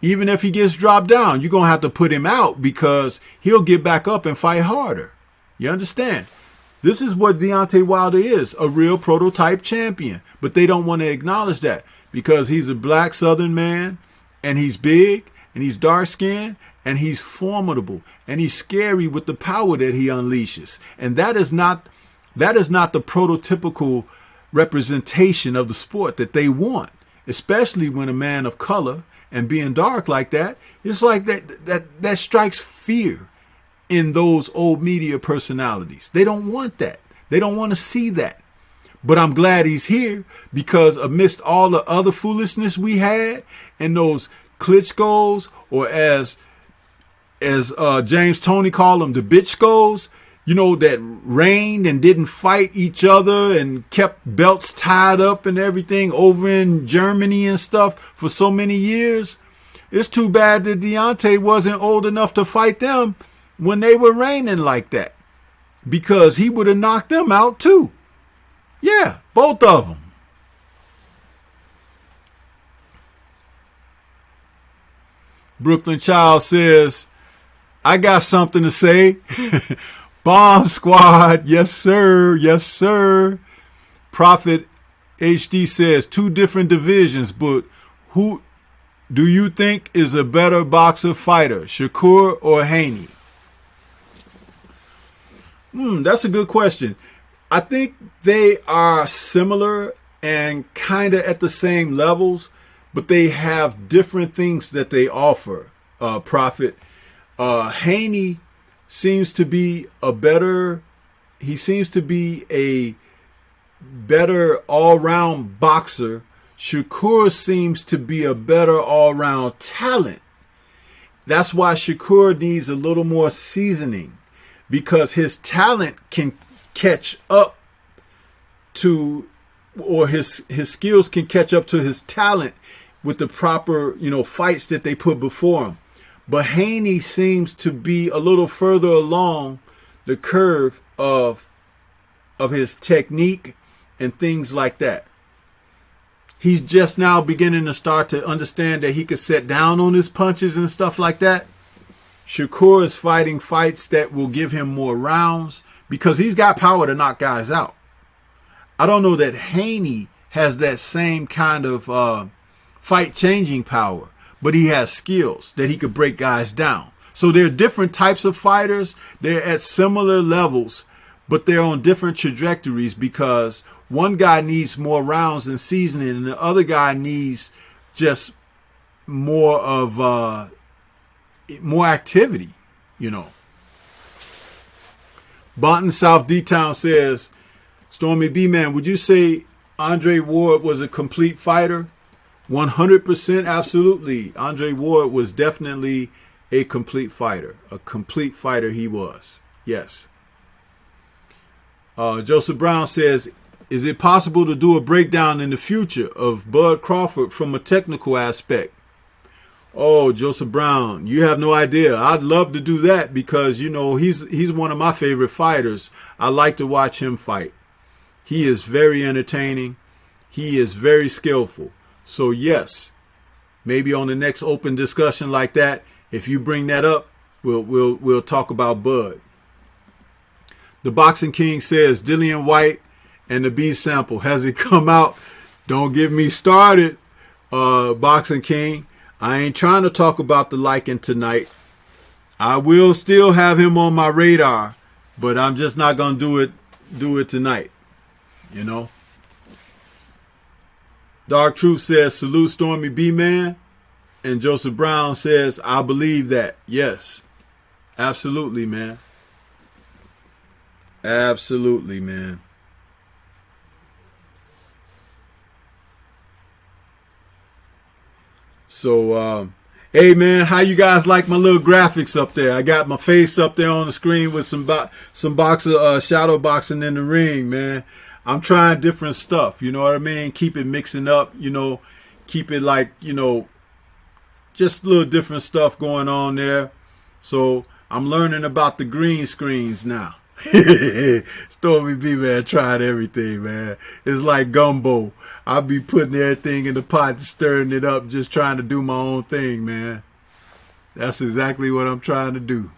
Even if he gets dropped down, you're going to have to put him out because he'll get back up and fight harder. You understand? This is what Deontay Wilder is, a real prototype champion. But they don't want to acknowledge that because he's a black Southern man and he's big and he's dark skinned and he's formidable and he's scary with the power that he unleashes. And that is not the prototypical representation of the sport that they want, especially when a man of color and being dark like that, it's like that strikes fear in those old media personalities. They don't want that. They don't want to see that. But I'm glad he's here because amidst all the other foolishness we had and those Klitschko's, or as James Toney called them, the bitchkos, you know, that reigned and didn't fight each other and kept belts tied up and everything over in Germany and stuff for so many years. It's too bad that Deontay wasn't old enough to fight them when they were reigning like that, because he would have knocked them out too. Yeah, both of them. Brooklyn Child says, I got something to say. Bomb Squad, yes sir, yes sir. Prophet HD says 2 different divisions, but who do you think is a better boxer fighter, Shakur or Haney? That's a good question. I think they are similar and kind of at the same levels, but they have different things that they offer. Prophet Haney seems to be a better all-round boxer. Shakur seems to be a better all-round talent. That's why Shakur needs a little more seasoning, because his talent can catch up to, or his skills can catch up to his talent with the proper, fights that they put before him. But Haney seems to be a little further along the curve of his technique and things like that. He's just now beginning to start to understand that he could set down on his punches and stuff like that. Shakur is fighting fights that will give him more rounds because he's got power to knock guys out. I don't know that Haney has that same kind of fight-changing power, but he has skills that he could break guys down. So they're different types of fighters. They're at similar levels, but they're on different trajectories because one guy needs more rounds and seasoning and the other guy needs just more of more activity, Bonton South D-Town says, Stormy B-Man, would you say Andre Ward was a complete fighter? 100% absolutely. Andre Ward was definitely a complete fighter. A complete fighter he was. Yes. Joseph Brown says, is it possible to do a breakdown in the future of Bud Crawford from a technical aspect? Oh, Joseph Brown, you have no idea. I'd love to do that because, he's one of my favorite fighters. I like to watch him fight. He is very entertaining. He is very skillful. So yes, maybe on the next open discussion like that, if you bring that up, we'll talk about Bud. The Boxing King says Dillian White and the B sample. Has it come out? Don't get me started, Boxing King. I ain't trying to talk about the Lycan tonight. I will still have him on my radar, but I'm just not gonna do it tonight. You know. Dark Truth says salute Stormy B Man, and Joseph Brown says I believe that. Yes, absolutely, man. Absolutely, man. So, hey, man, how you guys like my little graphics up there? I got my face up there on the screen with some boxer shadow boxing in the ring, man. I'm trying different stuff, you know what I mean? Keep it mixing up, you know, keep it like, you know, just a little different stuff going on there. So I'm learning about the green screens now. Stormy B Man tried everything, man. It's like gumbo. I'll be putting everything in the pot, stirring it up, just trying to do my own thing, man. That's exactly what I'm trying to do.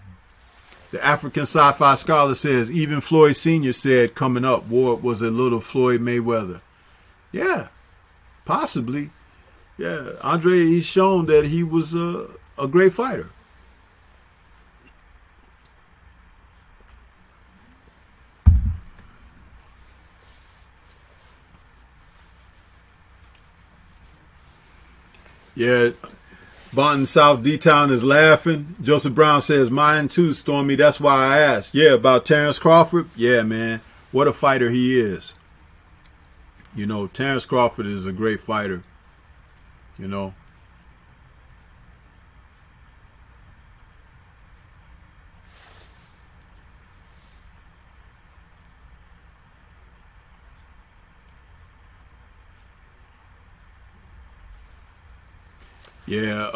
The African Sci-Fi Scholar says, even Floyd Sr. said coming up, Ward was a little Floyd Mayweather. Yeah, possibly. Yeah, Andre, he's shown that he was a great fighter. Yeah, Bonton South D-Town is laughing. Joseph Brown says, mine too, Stormy. That's why I asked. Yeah, about Terrence Crawford. Yeah, man. What a fighter he is. You know, Terrence Crawford is a great fighter. You know. Yeah,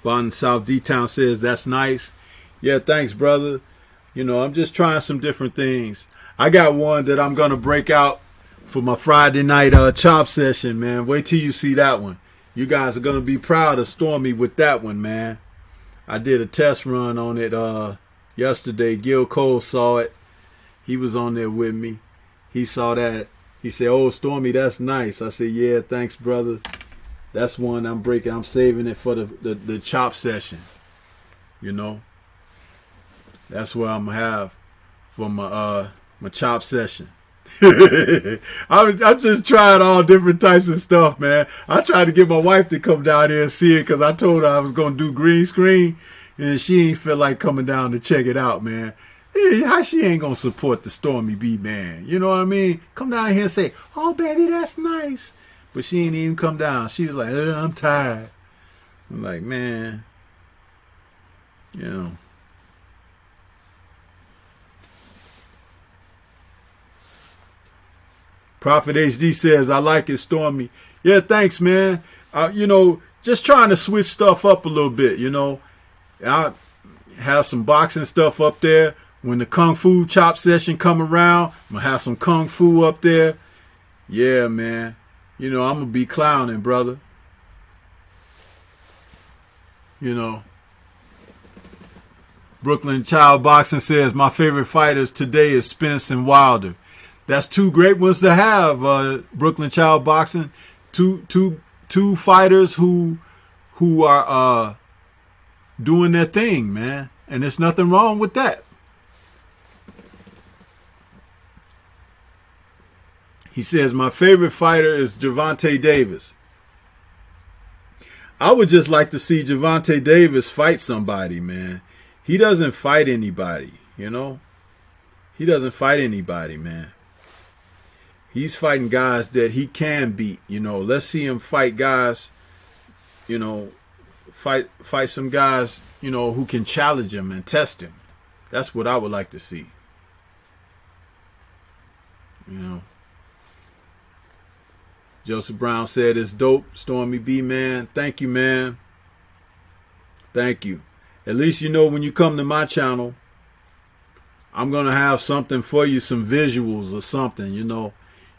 Bonton South D-Town says, that's nice. Yeah, thanks, brother. You know, I'm just trying some different things. I got one that I'm going to break out for my Friday night chop session, man. Wait till you see that one. You guys are going to be proud of Stormy with that one, man. I did a test run on it yesterday. Gil Cole saw it. He was on there with me. He saw that. He said, oh, Stormy, that's nice. I said, yeah, thanks, brother. That's one I'm breaking. I'm saving it for the chop session. You know. That's what I'm going to have for my chop session. I'm just trying all different types of stuff, man. I tried to get my wife to come down here and see it because I told her I was going to do green screen, and she ain't feel like coming down to check it out, man. Hey, how she ain't going to support the Stormy B Man? You know what I mean? Come down here and say, oh, baby, that's nice. But she ain't even come down. She was like, I'm tired. I'm like, man, you know. Prophet HD says, I like it, Stormy. Yeah, thanks, man. You know, just trying to switch stuff up a little bit, you know. I have some boxing stuff up there. When the Kung Fu chop session come around, I'm going to have some Kung Fu up there. Yeah, man. You know, I'm going to be clowning, brother. You know. Brooklyn Child Boxing says, my favorite fighters today is Spence and Wilder. That's two great ones to have, Brooklyn Child Boxing. Two fighters who are doing their thing, man. And there's nothing wrong with that. He says, my favorite fighter is Gervonta Davis. I would just like to see Gervonta Davis fight somebody, man. He doesn't fight anybody, you know. He doesn't fight anybody, man. He's fighting guys that he can beat, you know. Let's see him fight guys, you know, fight some guys, you know, who can challenge him and test him. That's what I would like to see. You know. Joseph Brown said it's dope. Stormy B, man. Thank you, man. Thank you. At least you know when you come to my channel, I'm going to have something for you, some visuals or something, you know.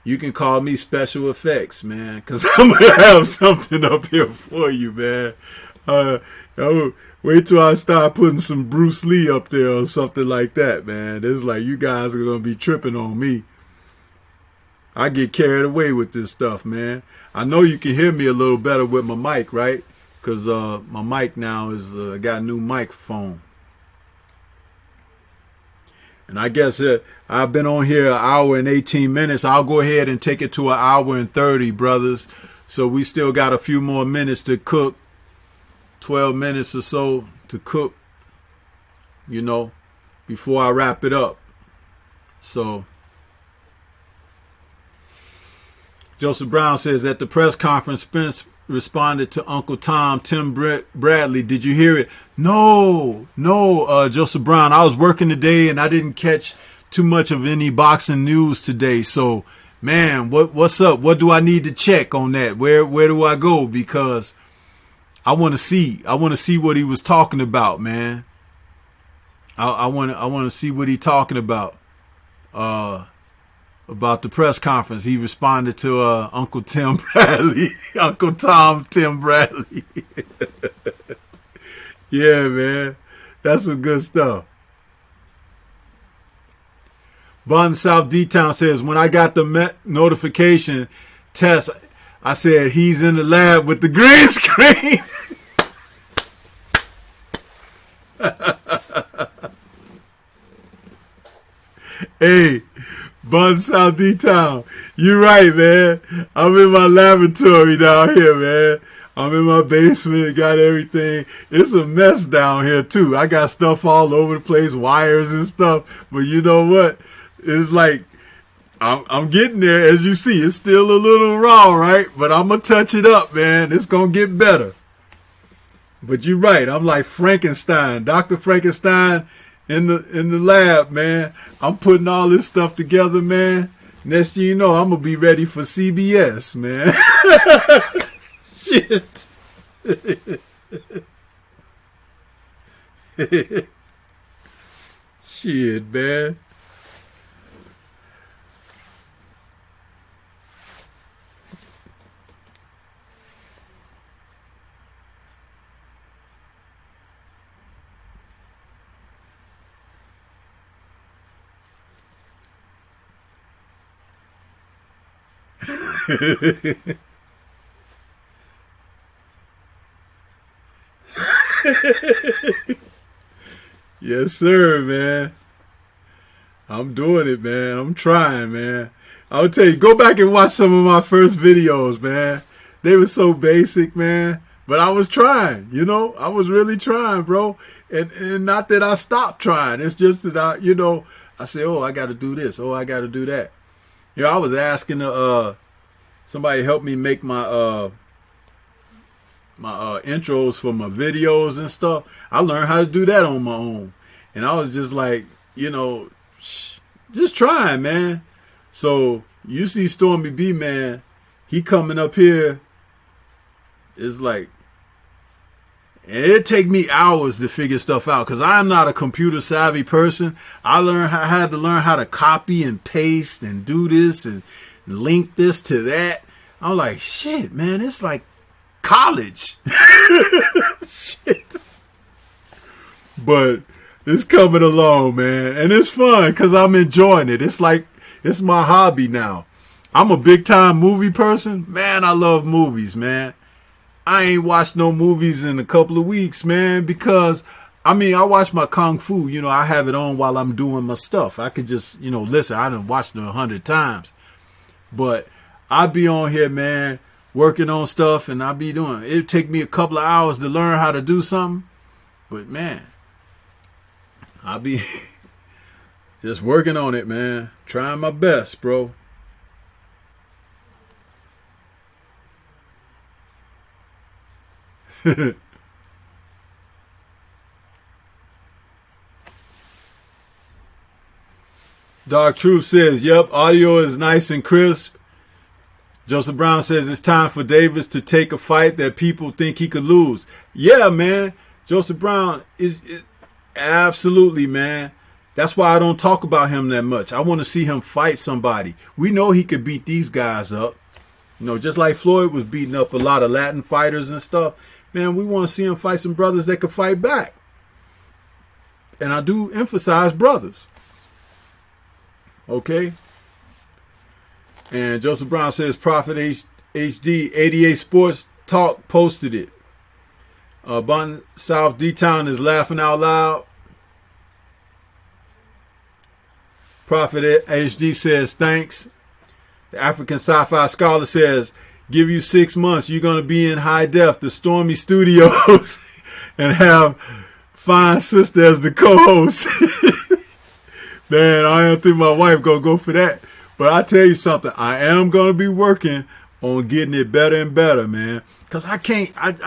You can call me special effects, man, because I'm going to have something up here for you, man. Oh, wait till I start putting some Bruce Lee up there or something like that, man. It's like you guys are gonna be tripping on me. I get carried away with this stuff, man. I know you can hear me a little better with my mic, right? Because my mic now is got a new microphone. And I guess I've been on here 1 hour and 18 minutes. I'll go ahead and take it to 1 hour and 30, brothers. So we still got a few more minutes to cook. 12 minutes or so to cook, you know, before I wrap it up. So Joseph Brown says, at the press conference, Spence responded to Uncle Tom, Tim Bradley. Did you hear it? No, Joseph Brown. I was working today and I didn't catch too much of any boxing news today. So, man, what's up? What do I need to check on that? Where do I go? Because I want to see what he was talking about, man. I want to see what he talking about the press conference. He responded to Uncle Tim Bradley, Uncle Tom Tim Bradley. Yeah, man, that's some good stuff. Bond South D-Town says, when I got the notification test, I said he's in the lab with the green screen. Hey, Bun South D-Town, you're right, man. I'm in my laboratory down here, man. I'm in my basement, got everything. It's a mess down here, too. I got stuff all over the place, wires and stuff. But you know what? It's like, I'm getting there. As you see, it's still a little raw, right? But I'm going to touch it up, man. It's going to get better. But you're right. I'm like Frankenstein, Dr. Frankenstein in the lab, man. I'm putting all this stuff together, man. Next thing you know, I'm going to be ready for CBS, man. Shit. Shit, man. Yes, sir, man. I'm doing it, man. I'm trying, man. I'll tell you, go back and watch some of my first videos, man. They were so basic, man. But I was trying, you know. I was really trying, bro. And not that I stopped trying. It's just that I say, oh, I got to do this. Oh, I got to do that. You know, I was asking somebody help me make my my intros for my videos and stuff. I learned how to do that on my own. And I was just like, just trying, man. So you see STORMYBMAN, he coming up here. It's like, it take me hours to figure stuff out because I'm not a computer savvy person. I had to learn how to copy and paste and do this and link this to that. I'm like, shit, man, it's like college. Shit. But it's coming along, man. And it's fun because I'm enjoying it. It's like, it's my hobby now. I'm a big time movie person. Man, I love movies, man. I ain't watched no movies in a couple of weeks, man, because, I watch my Kung Fu. I have it on while I'm doing my stuff. I could just, listen. I done watched it 100 times. But I be on here, man, working on stuff, and I be doing it. It'd take me a couple of hours to learn how to do something. But, man, I be just working on it, man. Trying my best, bro. Dark Truth says, yep, audio is nice and crisp. Joseph Brown says it's time for Davis to take a fight that people think he could lose. Yeah, man. Joseph Brown is absolutely, man. That's why I don't talk about him that much. I want to see him fight somebody. We know he could beat these guys up. Just like Floyd was beating up a lot of Latin fighters and stuff. man, we want to see him fight some brothers that could fight back. And I do emphasize brothers. Okay? And Joseph Brown says, Prophet HD, 88 Sports Talk posted it. Bon South D-Town is laughing out loud. Prophet HD says, thanks. The African Sci-Fi Scholar says, give you 6 months, you're going to be in high def, the Stormy Studios, and have Fine Sister as the co-host. Man, I don't think my wife going to go for that. But I tell you something, I am going to be working on getting it better and better, man. Because I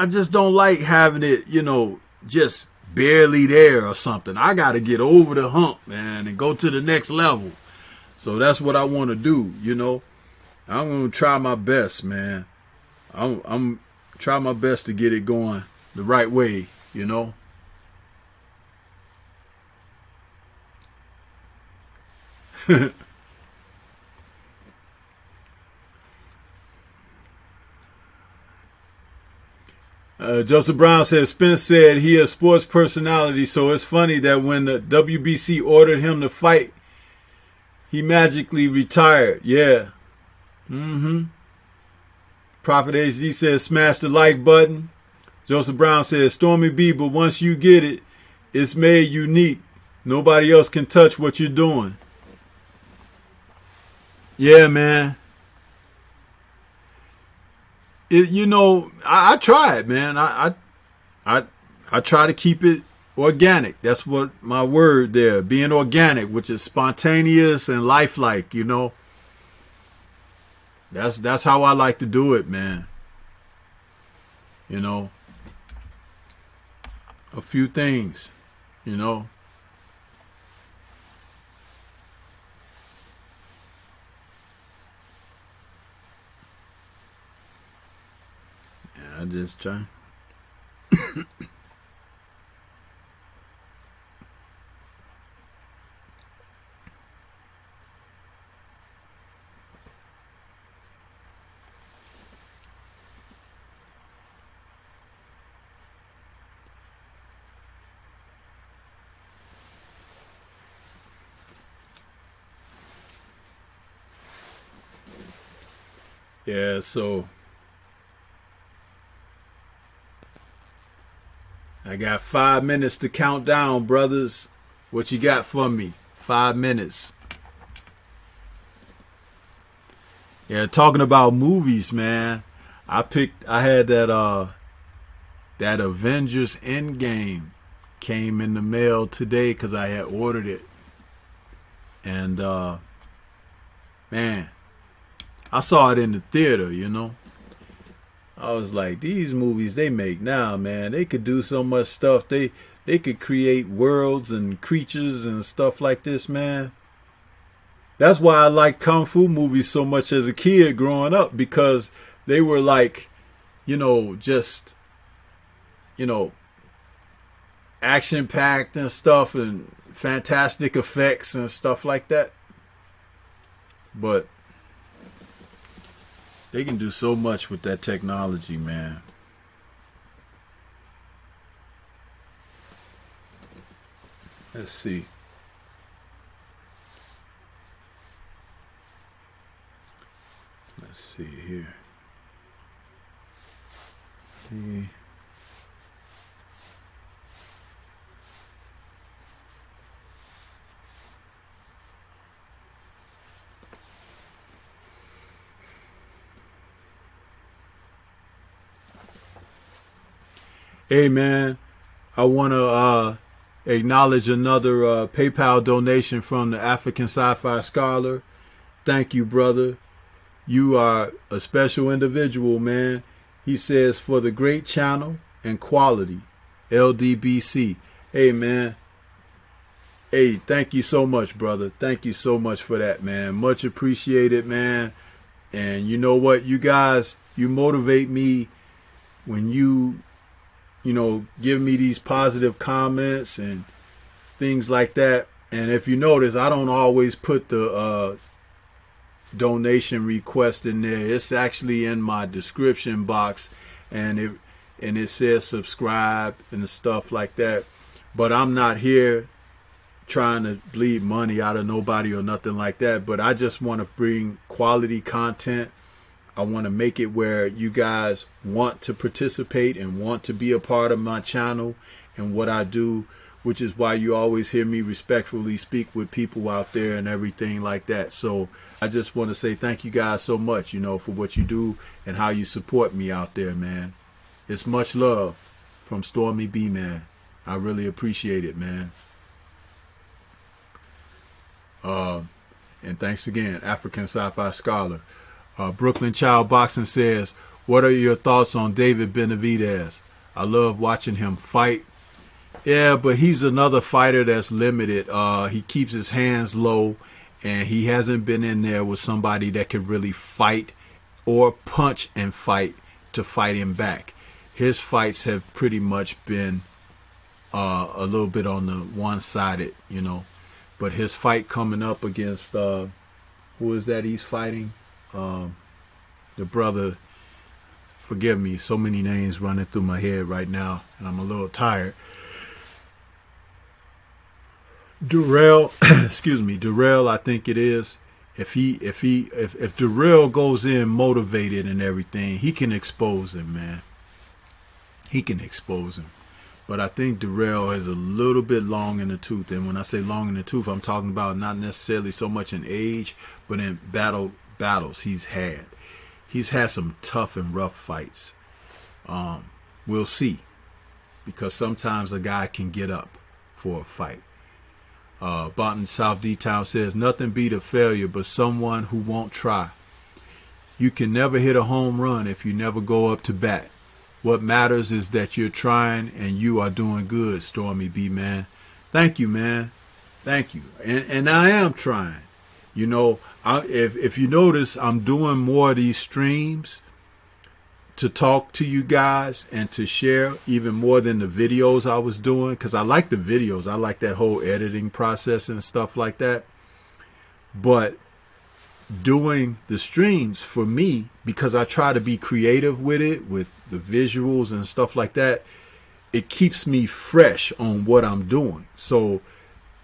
just don't like having it, just barely there or something. I got to get over the hump, man, and go to the next level. So that's what I want to do, I'm going to try my best, man. I'm try my best to get it going the right way, Joseph Brown says, Spence said he a sports personality, so it's funny that when the WBC ordered him to fight, he magically retired. Yeah. Prophet HD says, smash the like button. Joseph Brown says, Stormy B, but once you get it, it's made unique. Nobody else can touch what you're doing. Yeah, man. I try it, man. I try to keep it organic. That's what my word there, being organic, which is spontaneous and lifelike, That's how I like to do it, man. A few things, Yeah, I just try. Yeah, so I got 5 minutes to count down, brothers. What you got for me? 5 minutes. Yeah, talking about movies, man. I had that Avengers Endgame came in the mail today because I had ordered it. And man, I saw it in the theater, I was like, these movies they make now, man, they could do so much stuff. They could create worlds and creatures and stuff like this, man. That's why I like Kung Fu movies so much as a kid growing up, because they were like, just, action-packed and stuff and fantastic effects and stuff like that. But they can do so much with that technology, man. Let's see. Let's see here. Hey, man, I want to acknowledge another PayPal donation from the African Sci-Fi Scholar. Thank you, brother. You are a special individual, man. He says, for the great channel and quality, LDBC. Hey, man. Hey, thank you so much, brother. Thank you so much for that, man. Much appreciated, man. And you know what, you guys, you motivate me when you give me these positive comments and things like that. And if you notice, I don't always put the donation request in there. It's actually in my description box, and and it says subscribe and stuff like that. But I'm not here trying to bleed money out of nobody or nothing like that. But I just want to bring quality content. I want to make it where you guys want to participate and want to be a part of my channel and what I do, which is why you always hear me respectfully speak with people out there and everything like that. So I just want to say thank you guys so much, for what you do and how you support me out there, man. It's much love from STORMYBMAN. I really appreciate it, man. And thanks again, African Sci-Fi Scholar. Brooklyn Child Boxing says, what are your thoughts on David Benavidez? I love watching him fight. Yeah, but he's another fighter that's limited. He keeps his hands low, and he hasn't been in there with somebody that can really fight or punch and fight to fight him back. His fights have pretty much been a little bit on the one-sided, But his fight coming up against, who is that he's fighting? The brother, forgive me, so many names running through my head right now, and I'm a little tired. Durrell, excuse me, Durrell, I think it is. If Durrell goes in motivated and everything, he can expose him, man. He can expose him. But I think Durrell is a little bit long in the tooth. And when I say long in the tooth, I'm talking about not necessarily so much in age, but in battles he's had. He's had some tough and rough fights. We'll see. Because sometimes a guy can get up for a fight. Bonton South D-Town says, nothing beat a failure but someone who won't try. You can never hit a home run if you never go up to bat. What matters is that you're trying and you are doing good, STORMYBMAN. Thank you, man. Thank you. And I am trying. If you notice, I'm doing more of these streams to talk to you guys and to share even more than the videos I was doing, because I like the videos. I like that whole editing process and stuff like that. But doing the streams for me, because I try to be creative with it, with the visuals and stuff like that, it keeps me fresh on what I'm doing. So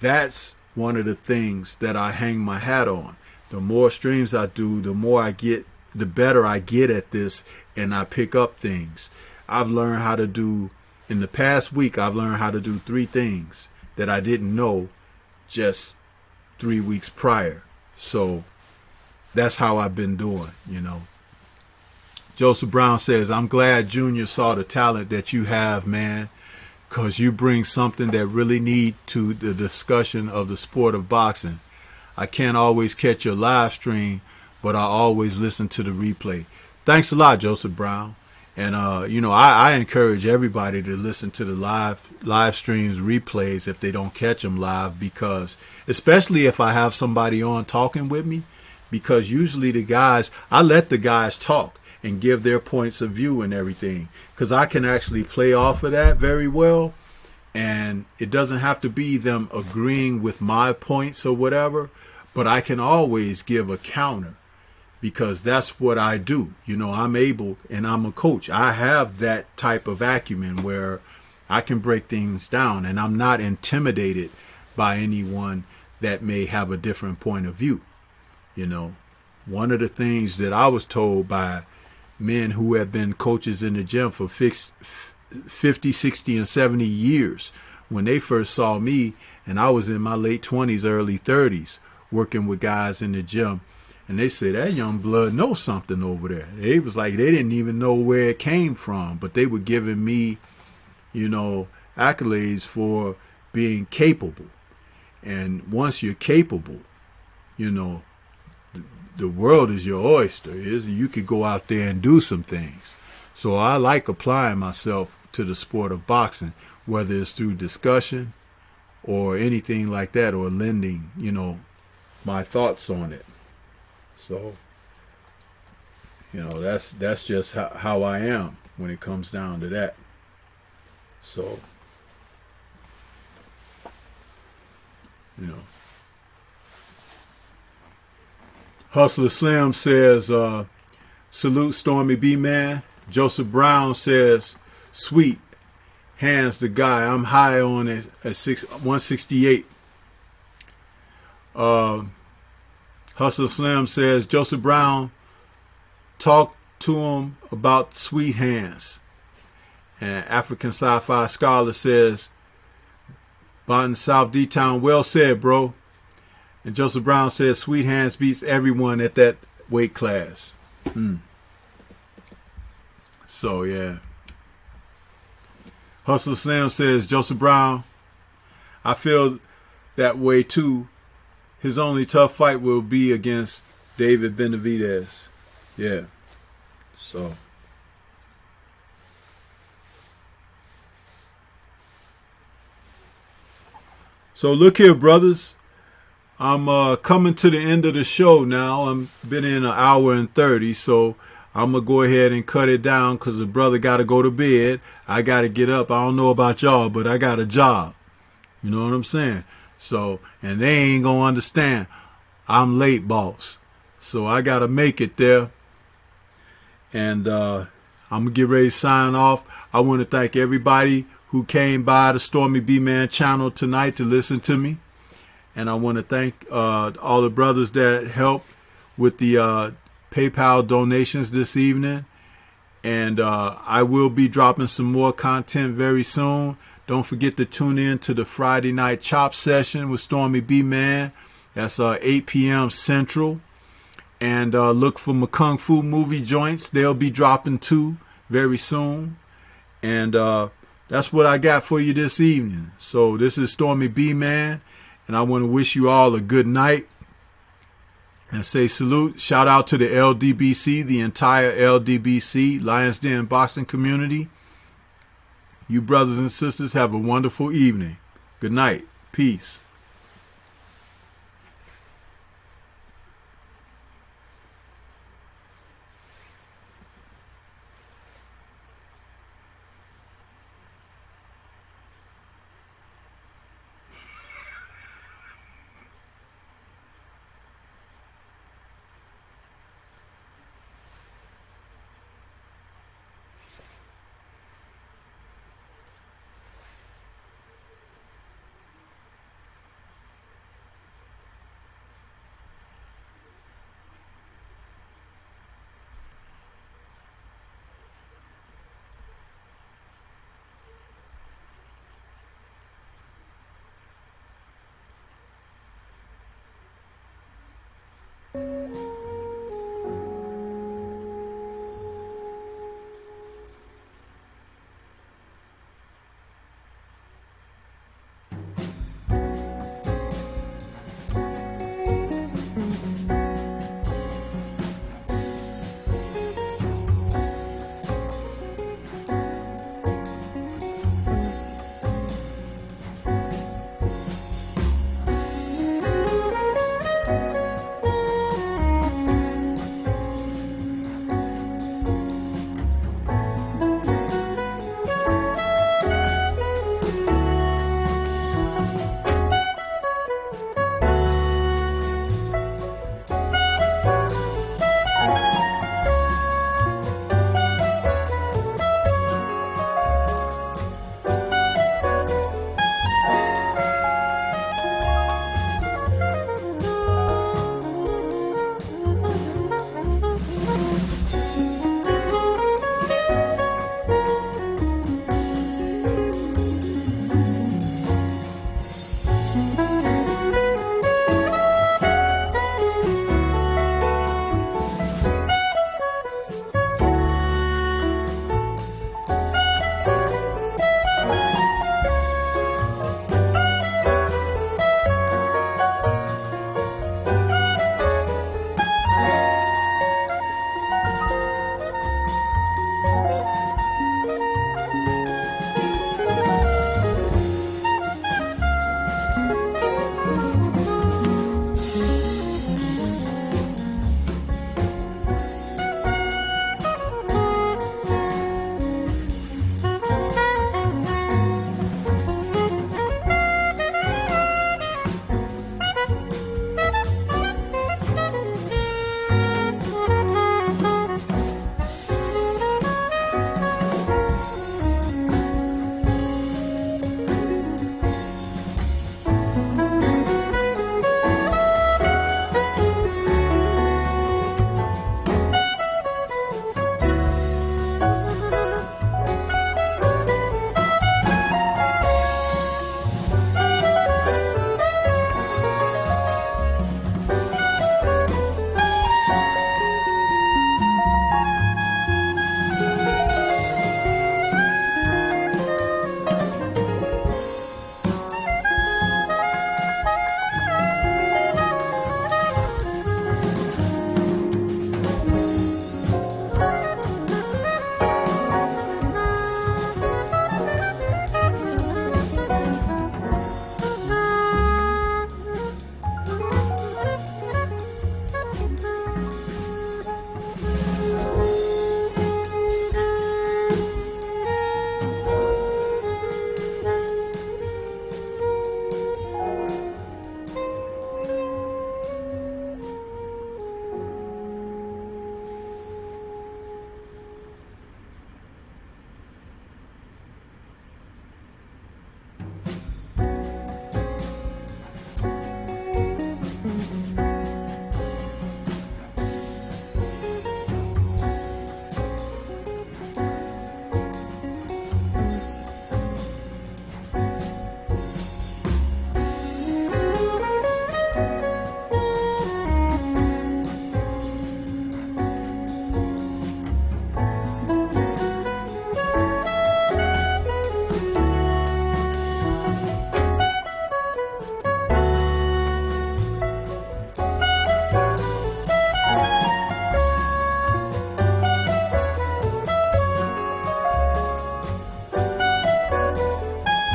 that's one of the things that I hang my hat on. The more streams I do, the more I get, the better I get at this, and I pick up things. I've learned how to do, in the past week, I've learned how to do 3 things that I didn't know just 3 weeks prior. So that's how I've been doing, Joseph Brown says, I'm glad Junior saw the talent that you have, man, because you bring something that really need to the discussion of the sport of boxing. I can't always catch your live stream, but I always listen to the replay. Thanks a lot, Joseph Brown. And, I encourage everybody to listen to the live streams replays if they don't catch them live, because especially if I have somebody on talking with me, because usually I let the guys talk and give their points of view and everything, because I can actually play off of that very well. And it doesn't have to be them agreeing with my points or whatever, but I can always give a counter, because that's what I do. I'm able, and I'm a coach. I have that type of acumen where I can break things down, and I'm not intimidated by anyone that may have a different point of view. One of the things that I was told by men who have been coaches in the gym for 50, 60, and 70 years, when they first saw me, and I was in my late 20s, early 30s, working with guys in the gym, and they said, that young blood knows something over there. They was like, they didn't even know where it came from, but they were giving me, accolades for being capable. And once you're capable, the world is your oyster. You could go out there and do some things. So I like applying myself to the sport of boxing, whether it's through discussion or anything like that, or lending, my thoughts on it. So, that's just how I am when it comes down to that. So, Hustler Slim says, salute STORMYBMAN. Joseph Brown says, Sweet hands the guy. I'm high on it at 168. Hustle Slim says Joseph Brown talked to him about sweet hands. And African Sci-Fi Scholar says Bonton South D-Town, well said, bro. And Joseph Brown says sweet hands beats everyone at that weight class. So yeah. Hustle Slim says Joseph Brown, I feel that way too. His only tough fight will be against David Benavidez. Yeah. So look here, brothers. I'm coming to the end of the show now. I'm been in an hour and 30, so I'm going to go ahead and cut it down because the brother got to go to bed. I got to get up. I don't know about y'all, but I got a job. You know what I'm saying? So, and they ain't going to understand. I'm late, boss. So I got to make it there. And I'm going to get ready to sign off. I want to thank everybody who came by the Stormy B Man channel tonight to listen to me. And I want to thank all the brothers that helped with the PayPal donations this evening. And I will be dropping some more content very soon. Don't forget to tune in to the Friday night chop session with Stormy B Man. That's 8 p.m. Central. And look for my Kung Fu movie joints. They'll be dropping too very soon. And that's what I got for you this evening. So this is Stormy B Man. And I want to wish you all a good night. And say salute. Shout out to the LDBC, the entire LDBC, Lions Den boxing community. You brothers and sisters have a wonderful evening. Good night. Peace.